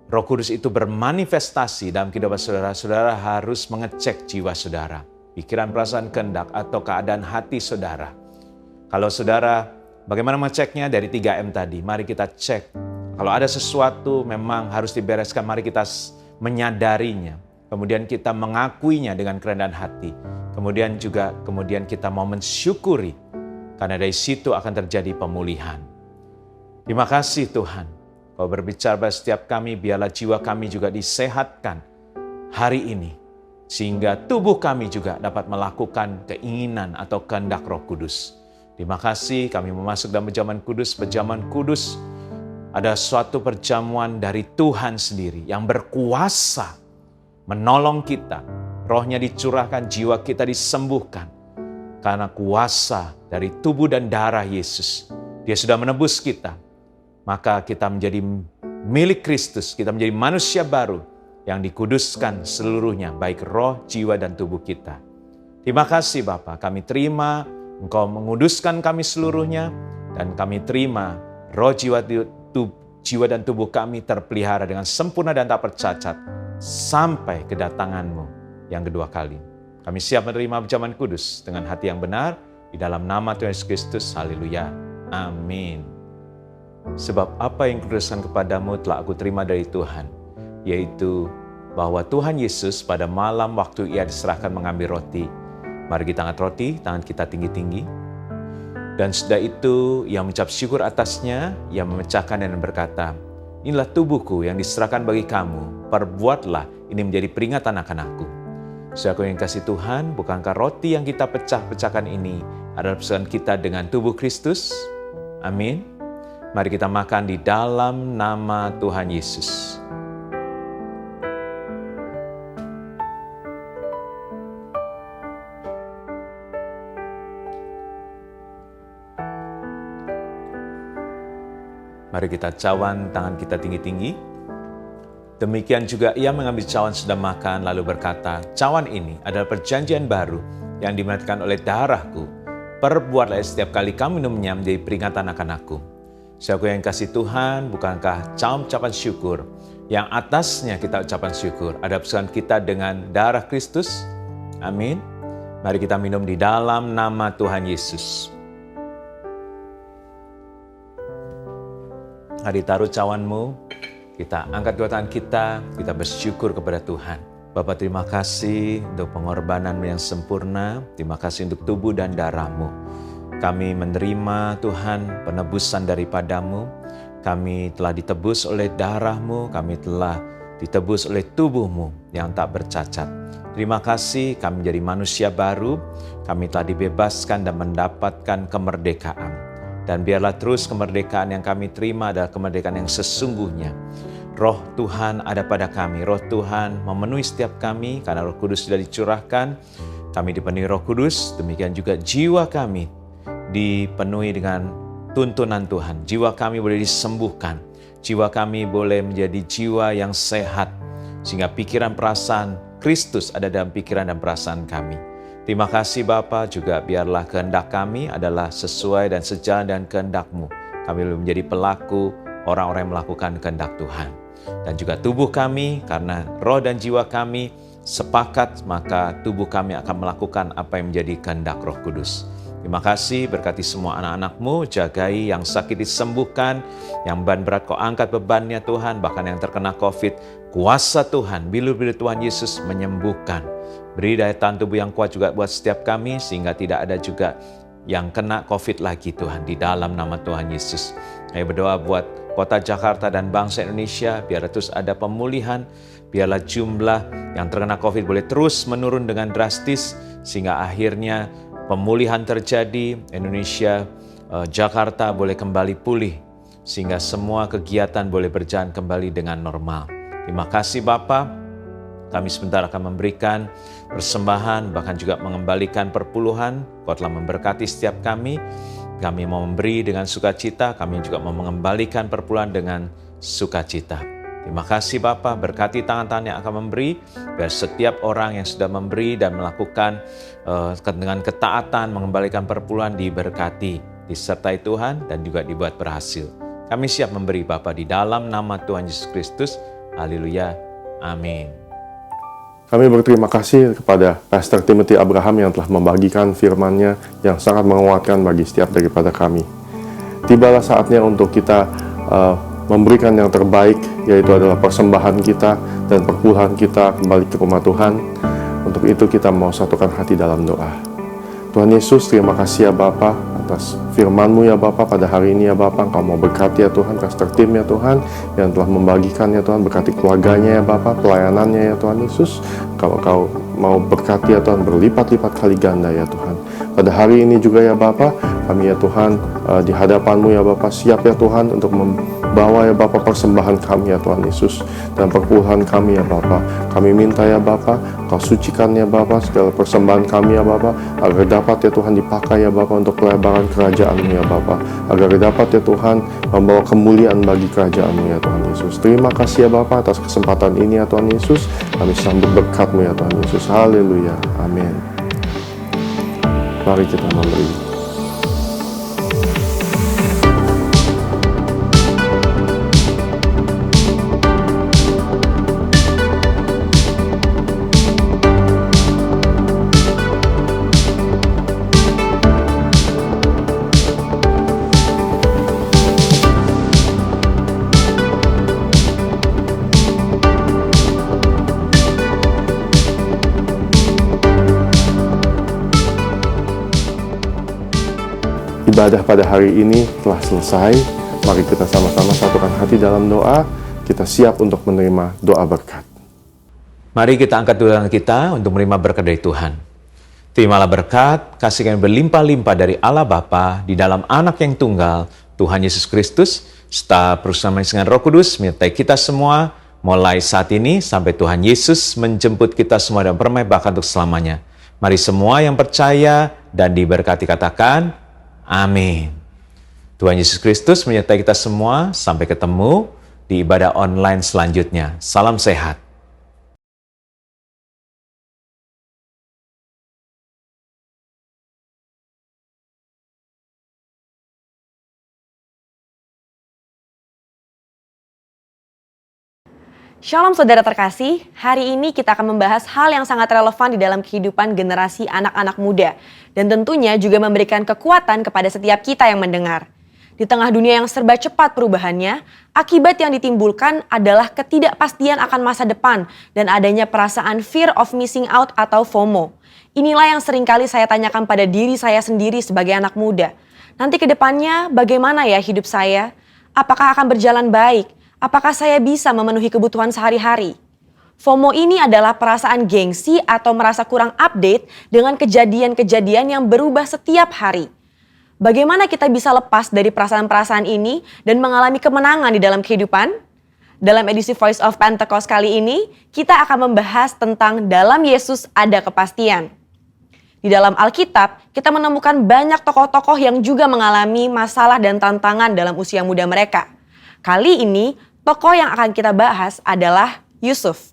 Speaker 5: Roh Kudus itu bermanifestasi dalam kehidupan saudara. Saudara harus mengecek jiwa saudara. Pikiran, perasaan, kehendak, atau keadaan hati saudara. Kalau saudara, bagaimana mengeceknya? Dari 3M tadi, mari kita cek. Kalau ada sesuatu memang harus dibereskan, mari kita menyadarinya. Kemudian kita mengakuinya dengan kerendahan hati. Kemudian kita mau mensyukuri. Karena dari situ akan terjadi pemulihan. Terima kasih Tuhan. Kau berbicara pada setiap kami, biarlah jiwa kami juga disehatkan hari ini. Sehingga tubuh kami juga dapat melakukan keinginan atau kehendak Roh Kudus. Terima kasih, kami memasuk dalam perjamuan kudus. Perjamuan kudus ada suatu perjamuan dari Tuhan sendiri yang berkuasa menolong kita Roh-Nya dicurahkan, jiwa kita disembuhkan. Karena kuasa dari tubuh dan darah Yesus. Dia sudah menebus kita. Maka kita menjadi milik Kristus, kita menjadi manusia baru yang dikuduskan seluruhnya, baik roh, jiwa, dan tubuh kita. Terima kasih Bapa, kami terima Engkau menguduskan kami seluruhnya, dan kami terima roh, jiwa, dan tubuh kami terpelihara dengan sempurna dan tak tercacat sampai kedatangan-Mu yang kedua kali. Kami siap menerima berjaman kudus dengan hati yang benar, di dalam nama Tuhan Yesus Kristus. Haleluya. Amin. Sebab apa yang kuduskan kepadamu telah aku terima dari Tuhan, yaitu bahwa Tuhan Yesus pada malam waktu Ia diserahkan mengambil roti. Mari kita angkat roti, tangan kita tinggi-tinggi. Dan sudah itu, Ia mengucap syukur atasnya, Ia memecahkan dan berkata, inilah tubuhku yang diserahkan bagi kamu, perbuatlah ini menjadi peringatan akan aku. Saudaraku yang kasih Tuhan, bukankah roti yang kita pecah-pecahkan ini adalah persekutuan kita dengan tubuh Kristus? Amin. Mari kita makan di dalam nama Tuhan Yesus. Mari kita cawan tangan kita tinggi-tinggi. Demikian juga Ia mengambil cawan sudah makan lalu berkata, cawan ini adalah perjanjian baru yang dimenangkan oleh darahku. Perbuatlah setiap kali kamu minumnya menjadi peringatan akan aku. Saudaraku yang kasih Tuhan, bukankah cawan ucapan syukur yang atasnya kita ucapan syukur ada persekutuan kita dengan darah Kristus? Amin. Mari kita minum di dalam nama Tuhan Yesus. Mari taruh cawanmu. Kita angkat dua tangan kita bersyukur kepada Tuhan. Bapa, terima kasih untuk pengorbanan yang sempurna. Terima kasih untuk tubuh dan darah-Mu. Kami menerima Tuhan penebusan daripada-Mu. Kami telah ditebus oleh darah-Mu. Kami telah ditebus oleh tubuh-Mu yang tak bercacat. Terima kasih kami menjadi manusia baru. Kami telah dibebaskan dan mendapatkan kemerdekaan. Dan biarlah terus kemerdekaan yang kami terima adalah kemerdekaan yang sesungguhnya. Roh Tuhan ada pada kami. Roh Tuhan memenuhi setiap kami karena Roh Kudus sudah dicurahkan. Kami dipenuhi Roh Kudus, demikian juga jiwa kami dipenuhi dengan tuntunan Tuhan. Jiwa kami boleh disembuhkan. Jiwa kami boleh menjadi jiwa yang sehat. Sehingga pikiran perasaan Kristus ada dalam pikiran dan perasaan kami. Terima kasih Bapa, juga biarlah kehendak kami adalah sesuai dan sejalan dengan kehendak-Mu. Kami boleh menjadi pelaku orang-orang yang melakukan kehendak Tuhan. Dan juga tubuh kami, karena roh dan jiwa kami sepakat, maka tubuh kami akan melakukan apa yang menjadi kehendak Roh Kudus. Terima kasih, berkati semua anak-anak-Mu, jagai yang sakit disembuhkan, yang beban berat Kau angkat bebannya Tuhan, bahkan yang terkena COVID, kuasa Tuhan, bilur-bilur Tuhan Yesus menyembuhkan. Beri daya tahan tubuh yang kuat juga buat setiap kami, sehingga tidak ada juga yang kena COVID lagi Tuhan, di dalam nama Tuhan Yesus. Saya berdoa buat kota Jakarta dan bangsa Indonesia, biar terus ada pemulihan, biarlah jumlah yang terkena COVID boleh terus menurun dengan drastis, sehingga akhirnya pemulihan terjadi, Indonesia, Jakarta boleh kembali pulih, sehingga semua kegiatan boleh berjalan kembali dengan normal. Terima kasih Bapa. Kami sebentar akan memberikan persembahan, bahkan juga mengembalikan perpuluhan. Kau telah memberkati setiap kami. Kami mau memberi dengan sukacita, kami juga mau mengembalikan perpuluhan dengan sukacita. Terima kasih Bapa, berkati tangan-tangan yang akan memberi, biar setiap orang yang sudah memberi dan melakukan dengan ketaatan mengembalikan perpuluhan diberkati, disertai Tuhan dan juga dibuat berhasil. Kami siap memberi Bapa di dalam nama Tuhan Yesus Kristus. Haleluya. Amin.
Speaker 1: Kami berterima kasih kepada Pastor Timothy Abraham yang telah membagikan firman-Nya yang sangat menguatkan bagi setiap daripada kami. Tibalah saatnya untuk kita memberikan yang terbaik, yaitu adalah persembahan kita dan perpuluhan kita kembali ke rumah Tuhan. Untuk itu kita mau satukan hati dalam doa. Tuhan Yesus, terima kasih ya Bapa atas firman-Mu ya Bapa pada hari ini ya Bapa. Engkau mau berkati ya Tuhan, Pastor Tim ya Tuhan, yang telah membagikan ya Tuhan, berkati keluarganya ya Bapa, pelayanannya ya Tuhan Yesus. Kalau Kau mau berkati ya Tuhan, berlipat-lipat kali ganda ya Tuhan. Pada hari ini juga ya Bapa, kami ya Tuhan di hadapan-Mu ya Bapa, siap ya Tuhan untuk membawa ya Bapa persembahan kami ya Tuhan Yesus, dan perpuluhan kami ya Bapa. Kami minta ya Bapa, Kau sucikan ya Bapa segala persembahan kami ya Bapa, agar dapat ya Tuhan dipakai ya Bapa untuk pelebaran kerajaan-Mu ya Bapa, agar dapat ya Tuhan membawa kemuliaan bagi kerajaan-Mu ya Tuhan Yesus. Terima kasih ya Bapa atas kesempatan ini ya Tuhan Yesus. Kami sambut berkat-Mu ya Tuhan Yesus. Haleluya. Amin. Mari kita memberi. Ibadah pada hari ini telah selesai. Mari kita sama-sama satukan hati dalam doa. Kita siap untuk menerima doa berkat.
Speaker 5: Mari kita angkat doa kita untuk menerima berkat dari Tuhan. Terimalah berkat, kasih yang berlimpah-limpah dari Allah Bapa di dalam Anak yang tunggal, Tuhan Yesus Kristus, serta bersama dengan Roh Kudus menyertai kita semua, mulai saat ini sampai Tuhan Yesus menjemput kita semua dan permai bahkan untuk selamanya. Mari semua yang percaya dan diberkati katakan, amin. Tuhan Yesus Kristus menyertai kita semua. Sampai ketemu di ibadah online selanjutnya. Salam sehat.
Speaker 6: Shalom saudara terkasih, hari ini kita akan membahas hal yang sangat relevan di dalam kehidupan generasi anak-anak muda. Dan tentunya juga memberikan kekuatan kepada setiap kita yang mendengar. Di tengah dunia yang serba cepat perubahannya, akibat yang ditimbulkan adalah ketidakpastian akan masa depan dan adanya perasaan fear of missing out atau FOMO. Inilah yang seringkali saya tanyakan pada diri saya sendiri sebagai anak muda. Nanti ke depannya bagaimana ya hidup saya? Apakah akan berjalan baik? Apakah saya bisa memenuhi kebutuhan sehari-hari? FOMO ini adalah perasaan gengsi atau merasa kurang update dengan kejadian-kejadian yang berubah setiap hari. Bagaimana kita bisa lepas dari perasaan-perasaan ini dan mengalami kemenangan di dalam kehidupan? Dalam edisi Voice of Pentecost kali ini, kita akan membahas tentang dalam Yesus ada kepastian. Di dalam Alkitab, kita menemukan banyak tokoh-tokoh yang juga mengalami masalah dan tantangan dalam usia muda mereka. Kali ini, tokoh yang akan kita bahas adalah Yusuf.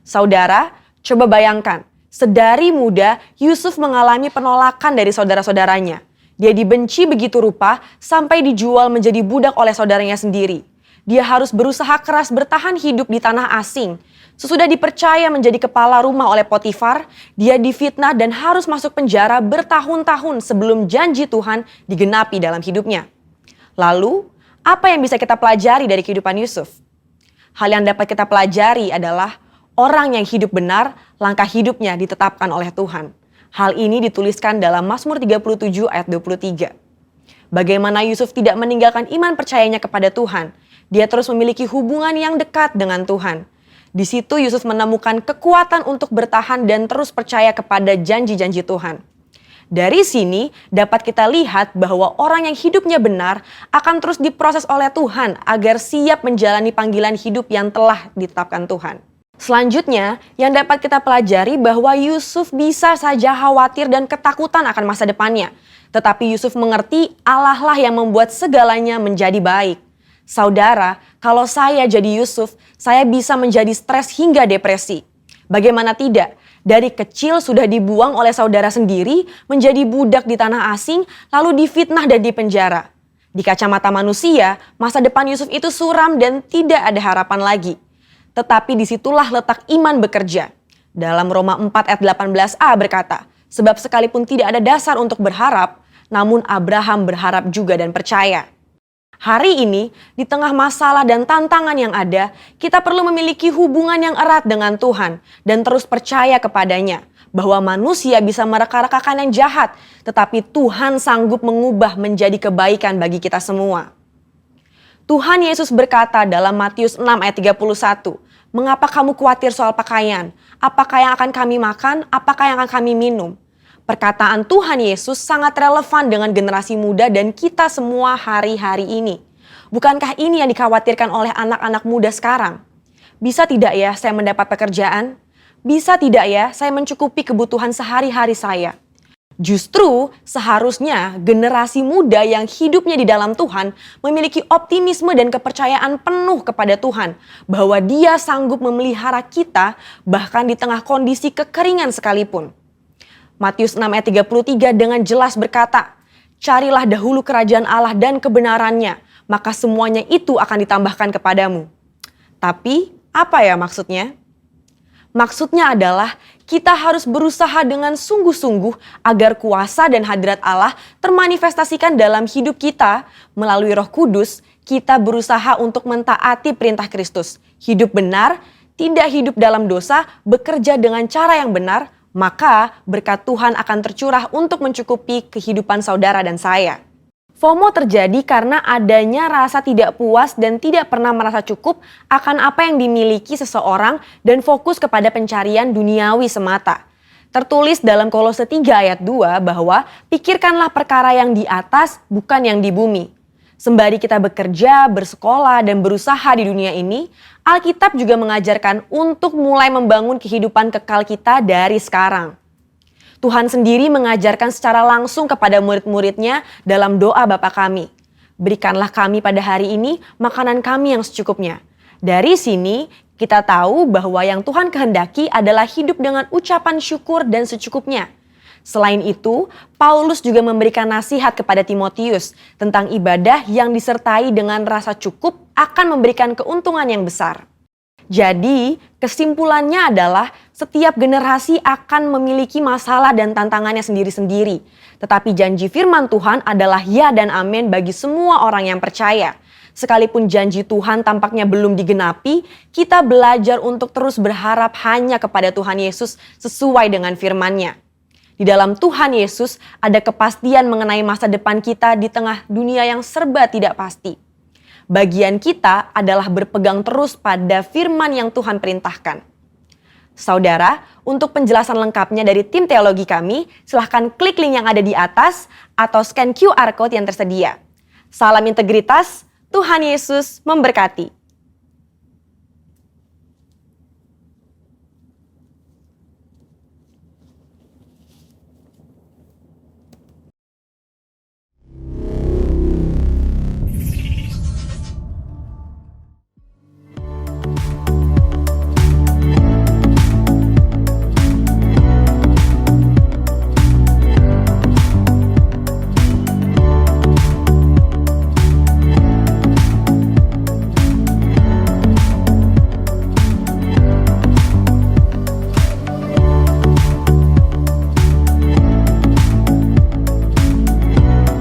Speaker 6: Saudara, coba bayangkan, sedari muda Yusuf mengalami penolakan dari saudara-saudaranya. Dia dibenci begitu rupa sampai dijual menjadi budak oleh saudaranya sendiri. Dia harus berusaha keras bertahan hidup di tanah asing. Sesudah dipercaya menjadi kepala rumah oleh Potifar, dia difitnah dan harus masuk penjara bertahun-tahun sebelum janji Tuhan digenapi dalam hidupnya. Lalu, apa yang bisa kita pelajari dari kehidupan Yusuf? Hal yang dapat kita pelajari adalah orang yang hidup benar, langkah hidupnya ditetapkan oleh Tuhan. Hal ini dituliskan dalam Mazmur 37 ayat 23. Bagaimana Yusuf tidak meninggalkan iman percayanya kepada Tuhan. Dia terus memiliki hubungan yang dekat dengan Tuhan. Di situ Yusuf menemukan kekuatan untuk bertahan dan terus percaya kepada janji-janji Tuhan. Dari sini dapat kita lihat bahwa orang yang hidupnya benar akan terus diproses oleh Tuhan agar siap menjalani panggilan hidup yang telah ditetapkan Tuhan. Selanjutnya, yang dapat kita pelajari bahwa Yusuf bisa saja khawatir dan ketakutan akan masa depannya. Tetapi Yusuf mengerti Allah lah yang membuat segalanya menjadi baik. Saudara, kalau saya jadi Yusuf, saya bisa menjadi stres hingga depresi. Bagaimana tidak? Dari kecil sudah dibuang oleh saudara sendiri, menjadi budak di tanah asing, lalu difitnah dan dipenjara. Di kacamata manusia, masa depan Yusuf itu suram dan tidak ada harapan lagi. Tetapi disitulah letak iman bekerja. Dalam Roma 4 ayat 18a berkata, sebab sekalipun tidak ada dasar untuk berharap, namun Abraham berharap juga dan percaya. Hari ini, di tengah masalah dan tantangan yang ada, kita perlu memiliki hubungan yang erat dengan Tuhan dan terus percaya kepadanya bahwa manusia bisa mereka-rekakan yang jahat, tetapi Tuhan sanggup mengubah menjadi kebaikan bagi kita semua. Tuhan Yesus berkata dalam Matius 6 ayat 31, "Mengapa kamu khawatir soal pakaian? Apakah yang akan kami makan? Apakah yang akan kami minum? Perkataan Tuhan Yesus sangat relevan dengan generasi muda dan kita semua hari-hari ini. Bukankah ini yang dikhawatirkan oleh anak-anak muda sekarang? Bisa tidak ya saya mendapat pekerjaan? Bisa tidak ya saya mencukupi kebutuhan sehari-hari saya? Justru seharusnya generasi muda yang hidupnya di dalam Tuhan memiliki optimisme dan kepercayaan penuh kepada Tuhan bahwa Dia sanggup memelihara kita bahkan di tengah kondisi kekeringan sekalipun. Matius 6 ayat 33 dengan jelas berkata, "Carilah dahulu kerajaan Allah dan kebenarannya, maka semuanya itu akan ditambahkan kepadamu." Tapi apa ya maksudnya? Maksudnya adalah kita harus berusaha dengan sungguh-sungguh agar kuasa dan hadirat Allah termanifestasikan dalam hidup kita. Melalui Roh Kudus, kita berusaha untuk mentaati perintah Kristus. Hidup benar, tidak hidup dalam dosa, bekerja dengan cara yang benar, maka berkat Tuhan akan tercurah untuk mencukupi kehidupan saudara dan saya. FOMO terjadi karena adanya rasa tidak puas dan tidak pernah merasa cukup akan apa yang dimiliki seseorang dan fokus kepada pencarian duniawi semata. Tertulis dalam Kolose 3 ayat 2 bahwa pikirkanlah perkara yang di atas bukan yang di bumi. Sembari kita bekerja, bersekolah, dan berusaha di dunia ini, Alkitab juga mengajarkan untuk mulai membangun kehidupan kekal kita dari sekarang. Tuhan sendiri mengajarkan secara langsung kepada murid-muridnya dalam doa Bapa kami. Berikanlah kami pada hari ini makanan kami yang secukupnya. Dari sini kita tahu bahwa yang Tuhan kehendaki adalah hidup dengan ucapan syukur dan secukupnya. Selain itu, Paulus juga memberikan nasihat kepada Timotius tentang ibadah yang disertai dengan rasa cukup akan memberikan keuntungan yang besar. Jadi, kesimpulannya adalah setiap generasi akan memiliki masalah dan tantangannya sendiri-sendiri. Tetapi janji firman Tuhan adalah ya dan amin bagi semua orang yang percaya. Sekalipun janji Tuhan tampaknya belum digenapi, kita belajar untuk terus berharap hanya kepada Tuhan Yesus sesuai dengan firman-Nya. Di dalam Tuhan Yesus ada kepastian mengenai masa depan kita di tengah dunia yang serba tidak pasti. Bagian kita adalah berpegang terus pada firman yang Tuhan perintahkan. Saudara, untuk penjelasan lengkapnya dari tim teologi kami, silahkan klik link yang ada di atas atau scan QR Code yang tersedia. Salam integritas, Tuhan Yesus memberkati.